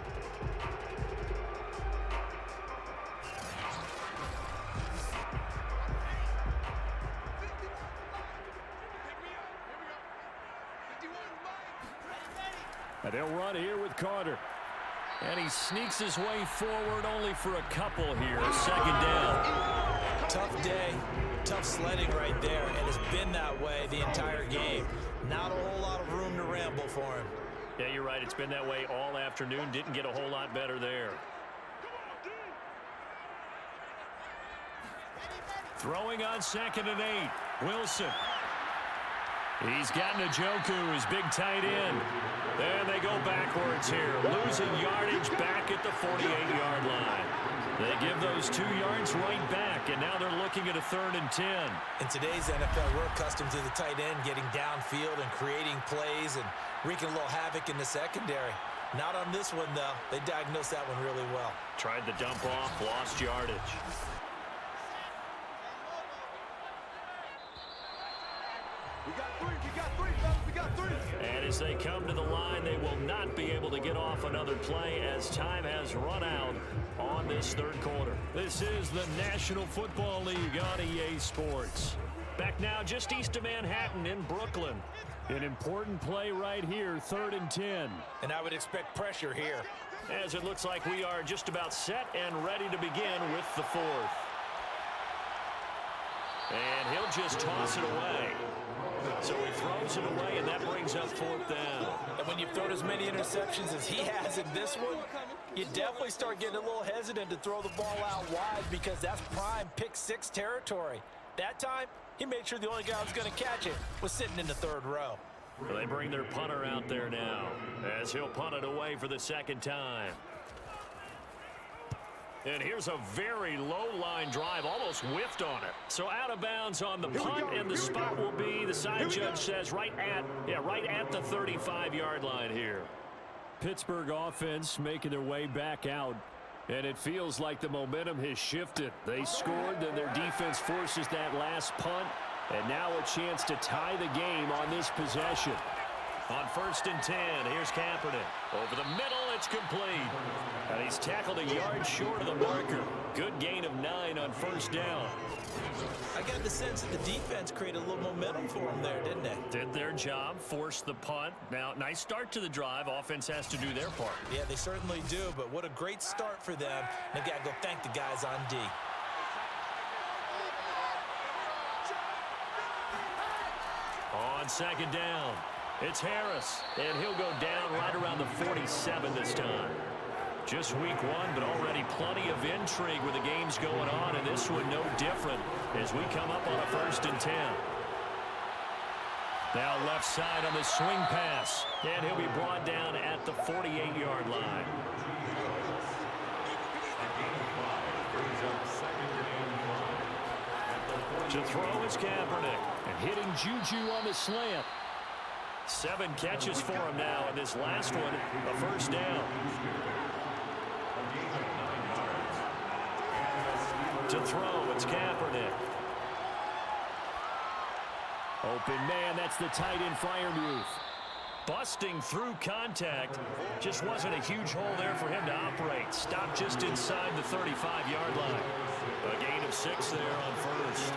And they'll run here with Carter. And he sneaks his way forward only for a couple here. Second down. Tough day, tough sledding right there, and it's been that way the entire game. Not a whole lot of room to ramble for him. Yeah, you're right. It's been that way all afternoon. Didn't get a whole lot better there. Throwing on 2nd and 8. Wilson. He's got Njoku, his big tight end. And they go backwards here. Losing yardage back at the 48-yard line. They give those 2 yards right back, and now they're looking at a 3rd and 10. In today's NFL, we're accustomed to the tight end getting downfield and creating plays and wreaking a little havoc in the secondary. Not on this one, though. They diagnosed that one really well. Tried the dump off, lost yardage. We got three, fellas. We got three. And as they come to the line, they will not be able to get off another play as time has run out on this third quarter. This is the National Football League on EA Sports. Back now just east of Manhattan in Brooklyn. An important play right here, 3rd and 10. And I would expect pressure here. As it looks like we are just about set and ready to begin with the 4th. And he'll just toss it away. So he throws it away, and that brings up 4th down. And when you've thrown as many interceptions as he has in this one, you definitely start getting a little hesitant to throw the ball out wide because that's prime pick-6 territory. That time, he made sure the only guy who was going to catch it was sitting in the 3rd row. Well, they bring their punter out there now as he'll punt it away for the 2nd time. And here's a very low-line drive, almost whiffed on it. So out of bounds on the punt, and the spot will be, the side judge says, right at the 35-yard line here. Pittsburgh offense making their way back out, and it feels like the momentum has shifted. They scored, then their defense forces that last punt, and now a chance to tie the game on this possession. On 1st and 10, here's Kaepernick. Over the middle, it's complete. And he's tackled a yard short of the marker. Good gain of 9 on 1st down. I got the sense that the defense created a little momentum for them there, didn't they? Did their job, forced the punt. Now, nice start to the drive. Offense has to do their part. Yeah, they certainly do, but what a great start for them. They got to go thank the guys on D. On 2nd down, it's Harris, and he'll go down right around the 47 this time. Just week 1, but already plenty of intrigue with the games going on, and this one no different as we come up on a 1st and 10. Now left side on the swing pass, and he'll be brought down at the 48-yard line. To throw is Kaepernick. And hitting Juju on the slant. 7 catches for him now, and this last one, a 1st down. To throw, it's Kaepernick. Open man, that's the tight end Freiermuth. Busting through contact. Just wasn't a huge hole there for him to operate. Stopped just inside the 35-yard line. A gain of 6 there on 1st.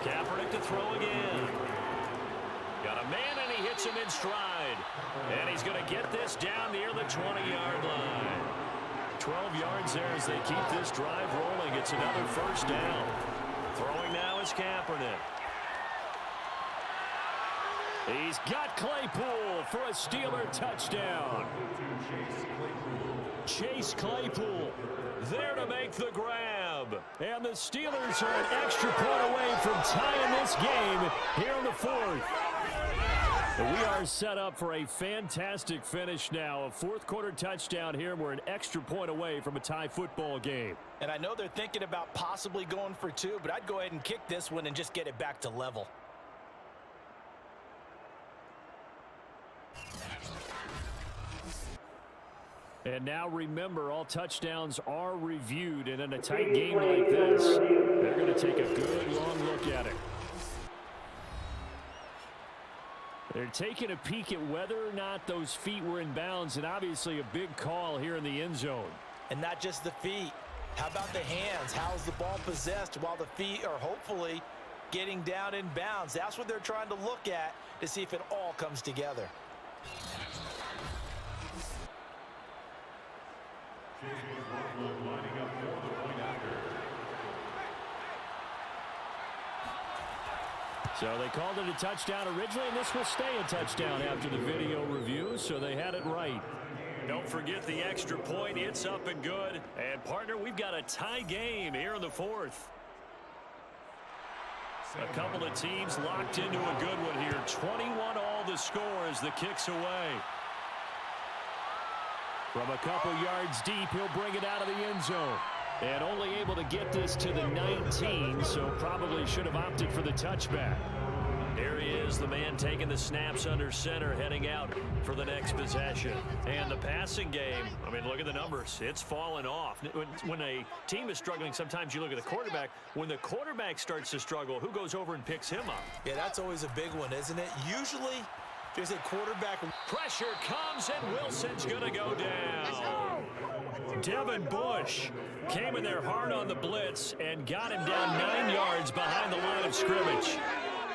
Kaepernick to throw again. Got a man, and he hits him in stride. And he's going to get this down near the 20-yard line. 12 yards there as they keep this drive rolling. It's another 1st down. Throwing now is Kaepernick. He's got Claypool for a Steeler touchdown. Chase Claypool there to make the grab. And the Steelers are an extra point away from tying this game here in the 4th. We are set up for a fantastic finish now. A 4th quarter touchdown here. We're an extra point away from a tie football game. And I know they're thinking about possibly going for 2, but I'd go ahead and kick this one and just get it back to level. And now remember, all touchdowns are reviewed, and in a tight game like this, they're going to take a good long look at it. They're taking a peek at whether or not those feet were in bounds, and obviously a big call here in the end zone. And not just the feet. How about the hands? How's the ball possessed while the feet are hopefully getting down in bounds? That's what they're trying to look at to see if it all comes together. So they called it a touchdown originally, and this will stay a touchdown after the video review, so they had it right. Don't forget the extra point. It's up and good. And, partner, we've got a tie game here in the 4th. A couple of teams locked into a good one here. 21 all the score as the kick's away. From a couple yards deep, he'll bring it out of the end zone. And only able to get this to the 19, so probably should have opted for the touchback. Here he is, the man taking the snaps under center, heading out for the next possession. And the passing game, I mean, look at the numbers. It's fallen off. When a team is struggling, sometimes you look at the quarterback. When the quarterback starts to struggle, who goes over and picks him up? Yeah, that's always a big one, isn't it? Usually, there's a quarterback. Pressure comes, and Wilson's going to go down. Devin Bush came in there hard on the blitz and got him down 9 yards behind the line of scrimmage.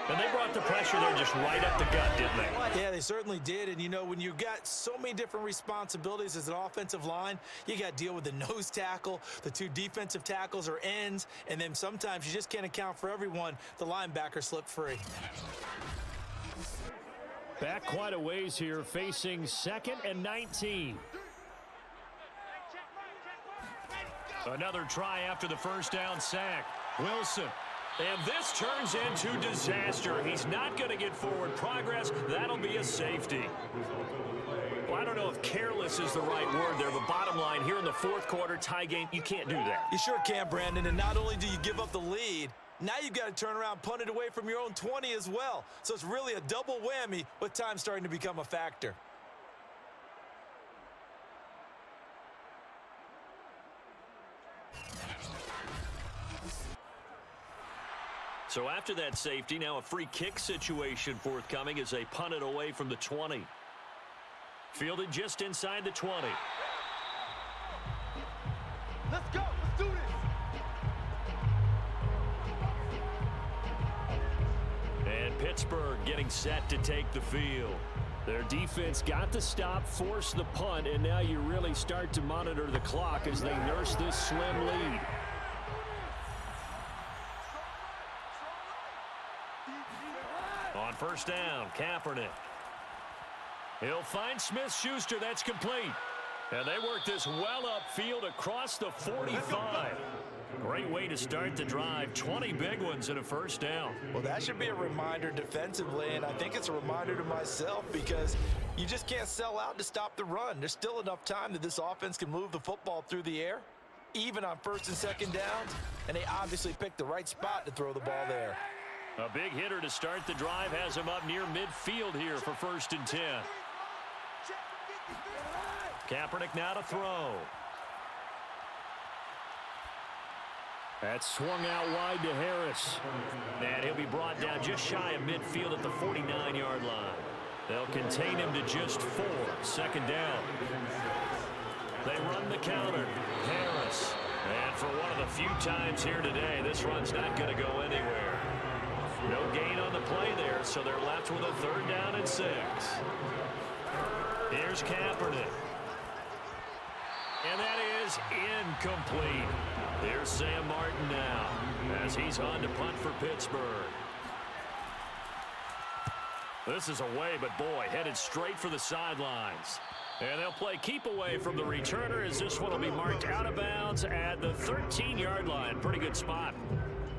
And they brought the pressure there just right up the gut, didn't they? Yeah, they certainly did. And, you know, when you've got so many different responsibilities as an offensive line, you got to deal with the nose tackle, the two defensive tackles or ends, and then sometimes you just can't account for everyone. The linebacker slipped free. Back quite a ways here, facing 2nd and 19. Another try after the first down sack. Wilson. And this turns into disaster. He's not going to get forward progress. That'll be a safety. Well, I don't know if careless is the right word there, but bottom line, here in the 4th quarter, tie game, you can't do that. You sure can, Brandon. And not only do you give up the lead, now you've got to turn around, punt it away from your own 20 as well. So it's really a double whammy with time starting to become a factor. So after that safety, now a free kick situation forthcoming as they punt it away from the 20. Fielded just inside the 20. Let's go. Let's do this. And Pittsburgh getting set to take the field. Their defense got the stop, forced the punt, and now you really start to monitor the clock as they nurse this slim lead. On first down, Kaepernick. He'll find Smith-Schuster. That's complete. And they work this well upfield across the 45. Great way to start the drive. 20 big ones and a first down. Well, that should be a reminder defensively, and I think it's a reminder to myself because you just can't sell out to stop the run. There's still enough time that this offense can move the football through the air, even on 1st and 2nd downs, and they obviously picked the right spot to throw the ball there. A big hitter to start the drive has him up near midfield here for 1st and 10. Kaepernick now to throw. That swung out wide to Harris. And he'll be brought down just shy of midfield at the 49-yard line. They'll contain him to just 4. 2nd down. They run the counter. Harris. And for one of the few times here today, this run's not going to go anywhere. No gain on the play there, so they're left with a 3rd down and 6. Here's Kaepernick. And that is incomplete. Here's Sam Martin now as he's on to punt for Pittsburgh. This is away, but boy, headed straight for the sidelines. And they'll play keep away from the returner as this one will be marked out of bounds at the 13-yard line. Pretty good spot.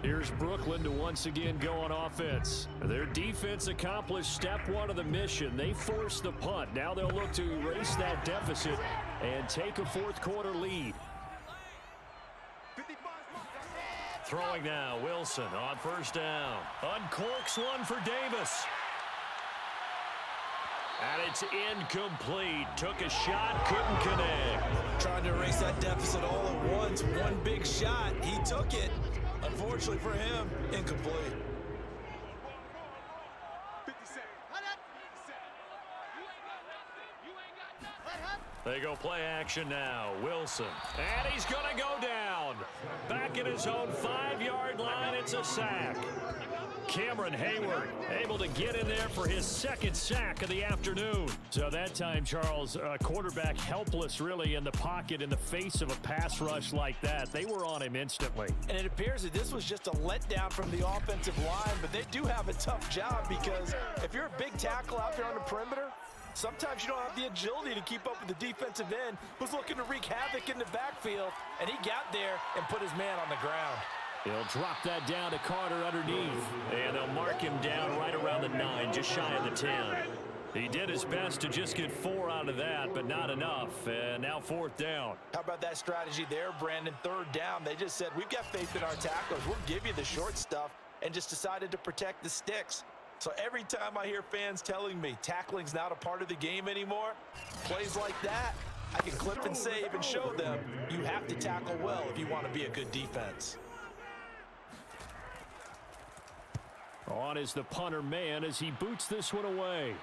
Here's Brooklyn to once again go on offense. Their defense accomplished step 1 of the mission. They forced the punt. Now they'll look to erase that deficit and take a 4th quarter lead. Throwing now, Wilson on first down. Uncorks one for Davis. And it's incomplete. Took a shot, couldn't connect. Trying to erase that deficit all at once. One big shot. He took it. Unfortunately for him, incomplete. They go play action now. Wilson. And he's going to go down. Back at his own 5-yard line. It's a sack. Cameron Hayward able to get in there for his 2nd sack of the afternoon. So that time, Charles, quarterback helpless really in the pocket in the face of a pass rush like that. They were on him instantly. And it appears that this was just a letdown from the offensive line, but they do have a tough job because if you're a big tackle out there on the perimeter, sometimes you don't have the agility to keep up with the defensive end who's looking to wreak havoc in the backfield, and he got there and put his man on the ground. He'll drop that down to Carter underneath. And they'll mark him down right around the 9, just shy of the 10. He did his best to just get 4 out of that, but not enough. And now 4th down. How about that strategy there, Brandon? 3rd down. They just said, we've got faith in our tacklers. We'll give you the short stuff, and just decided to protect the sticks. So every time I hear fans telling me tackling's not a part of the game anymore, plays like that, I can clip and save and show them you have to tackle well if you want to be a good defense. On is the punter man as he boots this one away.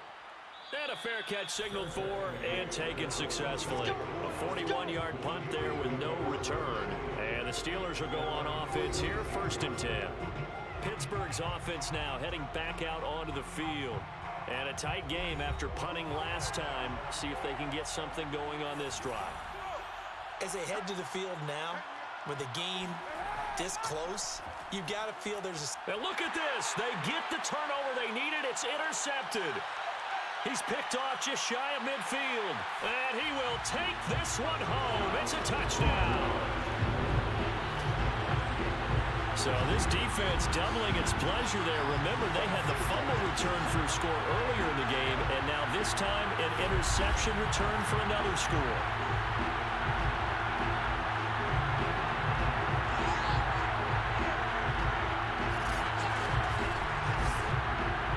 And a fair catch signaled for and taken successfully. A 41-yard punt there with no return. And the Steelers will go on offense here, 1st and 10. Pittsburgh's offense now heading back out onto the field. And a tight game after punting last time. See if they can get something going on this drive. As they head to the field now, with the game this close, you've got to feel there's a... Now look at this. They get the turnover they needed. It's intercepted. He's picked off just shy of midfield. And he will take this one home. It's a touchdown. So this defense doubling its pleasure there. Remember, they had the fumble return for a score earlier in the game, and now this time an interception return for another score.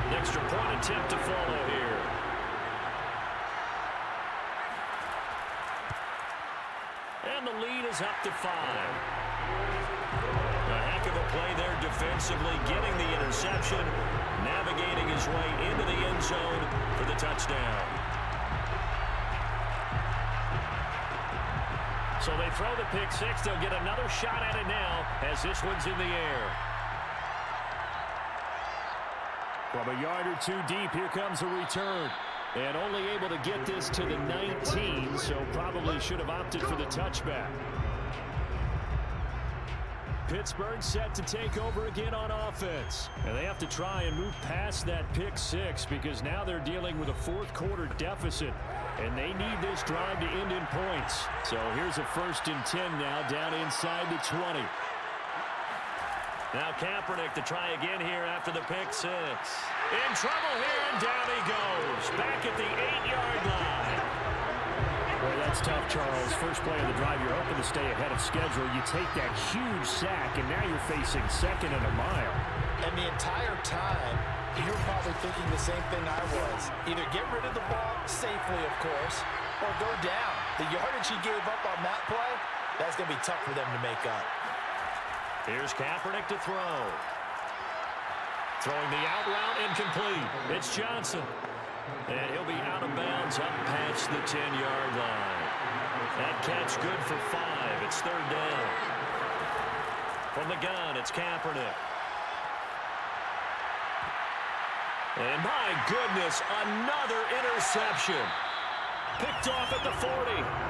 An extra point attempt to follow here. And the lead is up to 5. Play there defensively, getting the interception, navigating his way into the end zone for the touchdown. So they throw the pick six. They'll get another shot at it now as this one's in the air. From a yard or two deep, here comes a return. And only able to get this to the 19, so probably should have opted for the touchback. Pittsburgh set to take over again on offense. And they have to try and move past that pick six because now they're dealing with a fourth quarter deficit. And they need this drive to end in points. So here's a 1st and 10 now down inside the 20. Now Kaepernick to try again here after the pick six. In trouble here, and down he goes. Back at the 8-yard line. Boy, that's tough, Charles. First play of the drive, you're hoping to stay ahead of schedule. You take that huge sack, and now you're facing 2nd and a mile. And the entire time, you're probably thinking the same thing I was. Either get rid of the ball safely, of course, or go down. The yardage he gave up on that play, that's going to be tough for them to make up. Here's Kaepernick to throw. Throwing the out route, incomplete. It's Johnson. And he'll be out of bounds up past the 10-yard line. That catch good for 5. It's 3rd down. From the gun, it's Kaepernick. And my goodness, another interception. Picked off at the 40.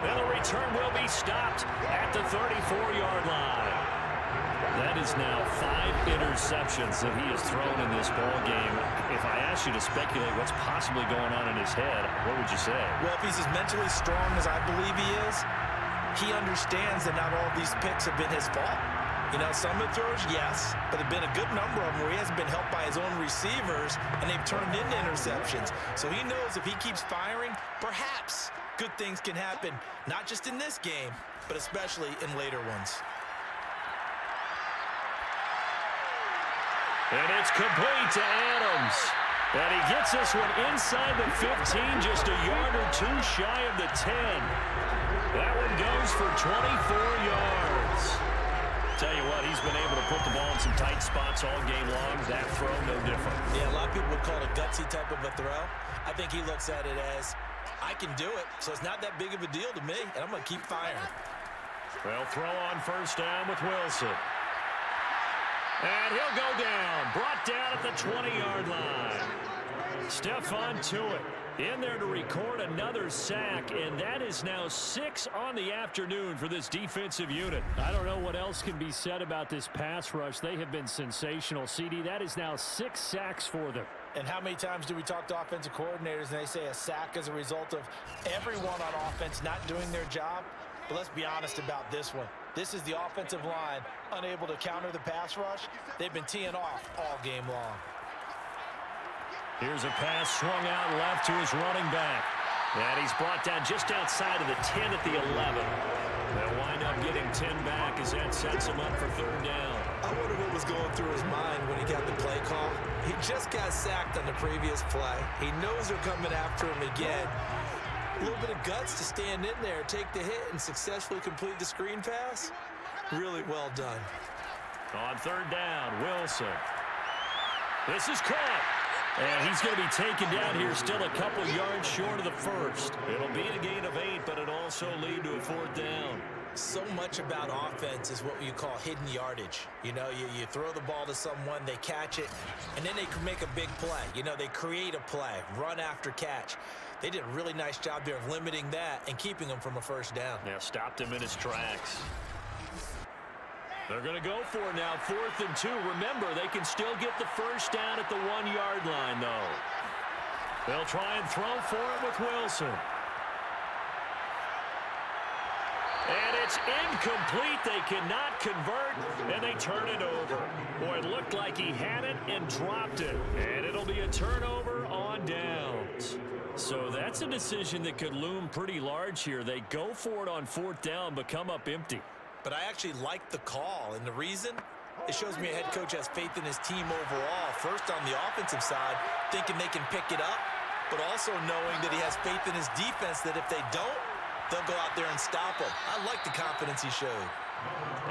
And the return will be stopped at the 34-yard line. That is now 5 interceptions that he has thrown in this ball game. If I asked you to speculate what's possibly going on in his head, what would you say? Well, if he's as mentally strong as I believe he is, he understands that not all these picks have been his fault. You know, some of the throws, yes, but there have been a good number of them where he hasn't been helped by his own receivers, and they've turned into interceptions. So he knows if he keeps firing, perhaps good things can happen, not just in this game, but especially in later ones. And it's complete to Adams. And he gets this one inside the 15, just a yard or two shy of the 10. That one goes for 24 yards. Tell you what, he's been able to put the ball in some tight spots all game long. That throw, no different. Yeah, a lot of people would call it a gutsy type of a throw. I think he looks at it as, I can do it, so it's not that big of a deal to me, and I'm going to keep firing. Well, throw on 1st down with Wilson. And he'll go down. Brought down at the 20-yard line. Stephon Tuitt in there to record another sack, and that is now 6 on the afternoon for this defensive unit. I don't know what else can be said about this pass rush. They have been sensational, CD. That is now 6 sacks for them. And how many times do we talk to offensive coordinators and they say a sack is a result of everyone on offense not doing their job? But let's be honest about this one. This is the offensive line unable to counter the pass rush. They've been teeing off all game long. Here's a pass swung out left to his running back. And he's brought down just outside of the 10 at the 11. They'll wind up getting 10 back as that sets him up for 3rd down. I wonder what was going through his mind when he got the play call. He just got sacked on the previous play. He knows they're coming after him again. A little bit of guts to stand in there, take the hit, and successfully complete the screen pass. Really well done. On 3rd down, Wilson. This is caught. And he's going to be taken down here, still a couple yards short of the first. It'll be a gain of 8, but it also lead to a 4th down. So much about offense is what you call hidden yardage. You know, you throw the ball to someone, they catch it, and then they can make a big play. You know, they create a play, run after catch. They did a really nice job there of limiting that and keeping him from a 1st down. Now stopped him in his tracks. They're going to go for it now, 4th and 2. Remember, they can still get the 1st down at the 1-yard line, though. They'll try and throw for it with Wilson. And it's incomplete. They cannot convert, and they turn it over. Boy, it looked like he had it and dropped it. And it'll be a turnover on downs. So that's a decision that could loom pretty large here. They go for it on 4th down, but come up empty. But I actually like the call, and the reason? It shows me a head coach has faith in his team overall. First on the offensive side, thinking they can pick it up, but also knowing that he has faith in his defense that if they don't, they'll go out there and stop him. I like the confidence he showed.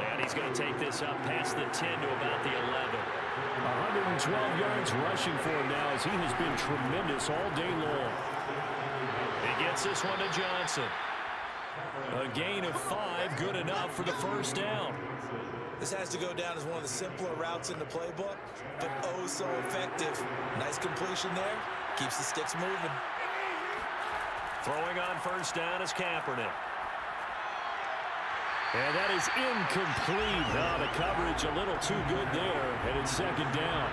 And he's going to take this up past the 10 to about the 11. 112 yards rushing for him now as he has been tremendous all day long. He gets this one to Johnson. A gain of 5, good enough for the 1st down. This has to go down as one of the simpler routes in the playbook, but oh so effective. Nice completion there. Keeps the sticks moving. Throwing on 1st down is Kaepernick. And that is incomplete. Oh, the coverage a little too good there, and it's 2nd down.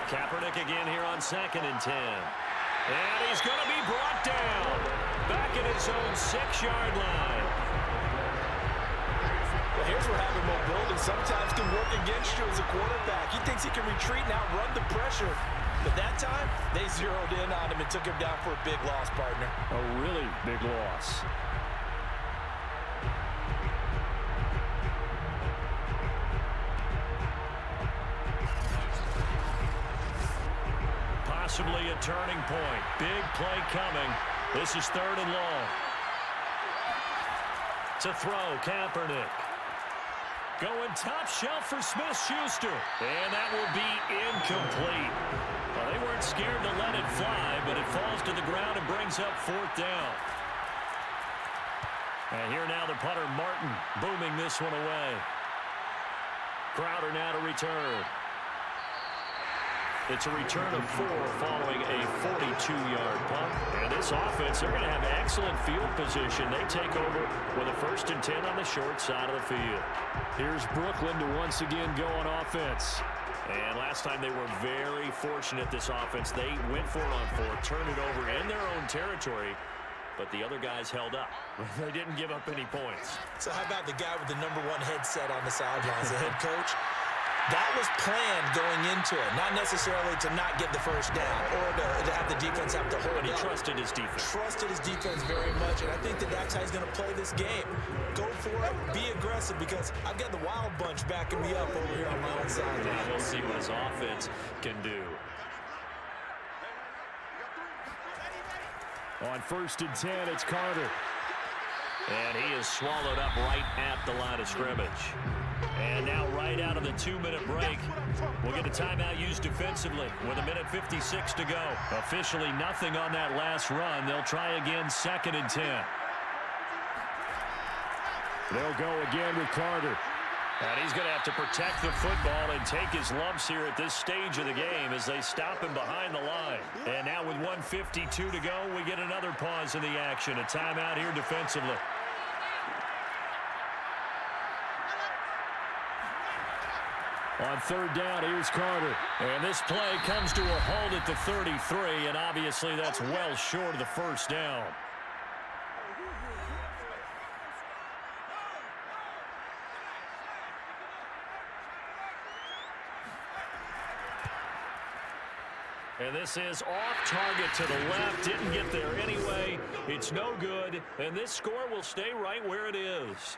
Kaepernick again here on 2nd and 10. And he's going to be brought down. Back at his own 6-yard line. Well, here's where having mobility sometimes can work against you as a quarterback. He thinks he can retreat and outrun the pressure. But that time, they zeroed in on him and took him down for a big loss, partner. A really big loss. Possibly a turning point. Big play coming. This is 3rd and long. To throw, Kaepernick. Going top shelf for Smith-Schuster. And that will be incomplete. Well, they weren't scared to let it fly, but it falls to the ground and brings up 4th down. And here now the punter, Martin, booming this one away. Crowder now to return. It's a return of 4 following a 42-yard punt. And this offense, they're going to have excellent field position. They take over with a 1st and 10 on the short side of the field. Here's Brooklyn to once again go on offense. And last time they were very fortunate, this offense. They went for it on 4, turned it over in their own territory, but the other guys held up. They didn't give up any points. So how about the guy with the #1 headset on the sidelines, the head coach? That was planned going into it, not necessarily to not get the 1st down or to have the defense have to hold But he up. trusted his defense. Trusted his defense very much, and I think that that's how he's going to play this game. Go for it, be aggressive, because I've got the wild bunch backing me up over here on my own side. Now we'll see what his offense can do. On 1st and 10, it's Carter. And he is swallowed up right at the line of scrimmage. And now right out of the 2-minute break, we'll get a timeout used defensively with 1:56 to go. Officially nothing on that last run. They'll try again 2nd and 10. They'll go again with Carter. And he's going to have to protect the football and take his lumps here at this stage of the game as they stop him behind the line. And now with 1:52 to go, we get another pause in the action. A timeout here defensively. On 3rd down, here's Carter. And this play comes to a halt at the 33, and obviously that's well short of the 1st down. And this is off target to the left. Didn't get there anyway. It's no good. And this score will stay right where it is.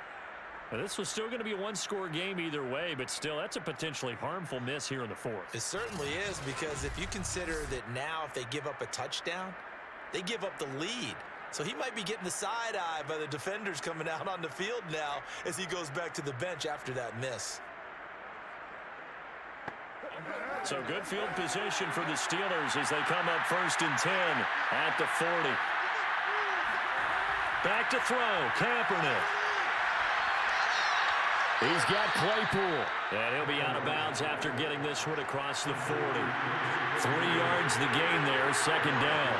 And this was still going to be a 1-score game either way, but still, that's a potentially harmful miss here in the 4th. It certainly is, because if you consider that now if they give up a touchdown, they give up the lead. So he might be getting the side eye by the defenders coming out on the field now as he goes back to the bench after that miss. So good field position for the Steelers as they come up 1st and 10 at the 40. Back to throw, Kaepernick. He's got Claypool, and he'll be out of bounds after getting this one across the 40. 3 yards the gain there, 2nd down.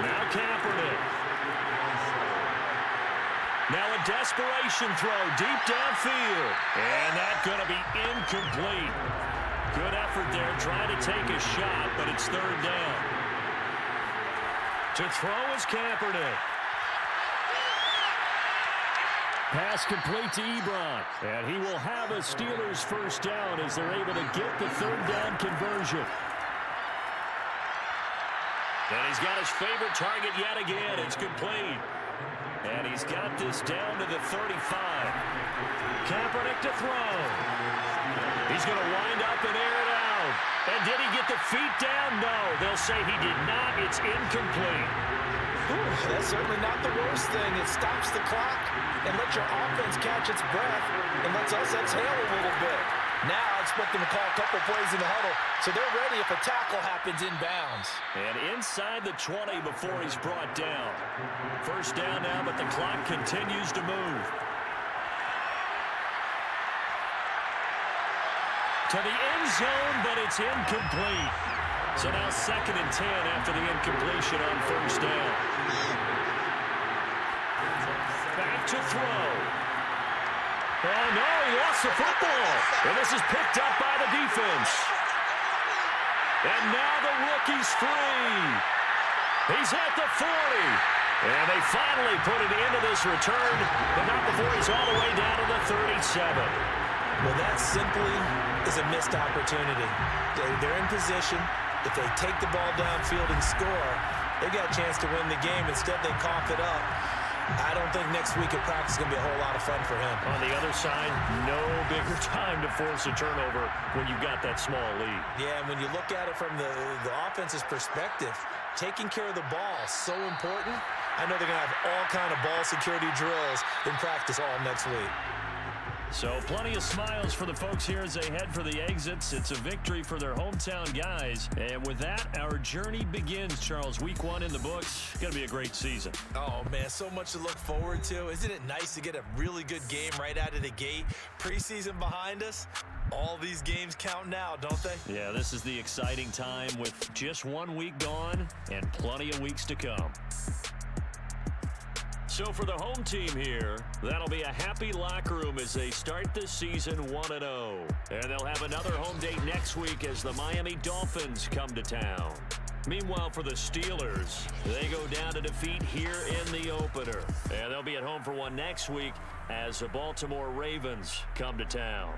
Now Kaepernick. Now a desperation throw deep downfield, and that's going to be incomplete. Good effort there, trying to take a shot, but it's 3rd down. To throw is Kaepernick. Pass complete to Ebron, and he will have a Steelers 1st down as they're able to get the 3rd down conversion. And he's got his favorite target yet again. It's complete. And he's got this down to the 35. Kaepernick to throw. He's going to wind up and air it out. And did he get the feet down? No, they'll say he did not. It's incomplete. That's certainly not the worst thing. It stops the clock and lets your offense catch its breath and lets us exhale a little bit. Now I expect them to call a couple plays in the huddle, so they're ready if a tackle happens inbounds. And inside the 20 before he's brought down. 1st down now, but the clock continues to move. To the end zone, but it's incomplete. So now 2nd and 10 after the incompletion on 1st down. Back to throw. Oh, no, he lost the football. And this is picked up by the defense. And now the rookie's free. He's at the 40. And they finally put it into this return, but not before he's all the way down to the 37. Well, that simply is a missed opportunity. They're in position. If they take the ball downfield and score, they've got a chance to win the game. Instead, they cough it up. I don't think next week at practice is going to be a whole lot of fun for him. On the other side, no bigger time to force a turnover when you've got that small lead. Yeah, and when you look at it from the offense's perspective, taking care of the ball is so important. I know they're going to have all kind of ball security drills in practice all next week. So plenty of smiles for the folks here as they head for the exits. It's a victory for their hometown guys. And with that, our journey begins, Charles. Week 1 in the books. Going to be a great season. Oh, man, so much to look forward to. Isn't it nice to get a really good game right out of the gate? Preseason behind us. All these games count now, don't they? Yeah, this is the exciting time with just 1 week gone and plenty of weeks to come. So for the home team here, that'll be a happy locker room as they start this season 1-0. And they'll have another home date next week as the Miami Dolphins come to town. Meanwhile, for the Steelers, they go down to defeat here in the opener. And they'll be at home for one next week as the Baltimore Ravens come to town.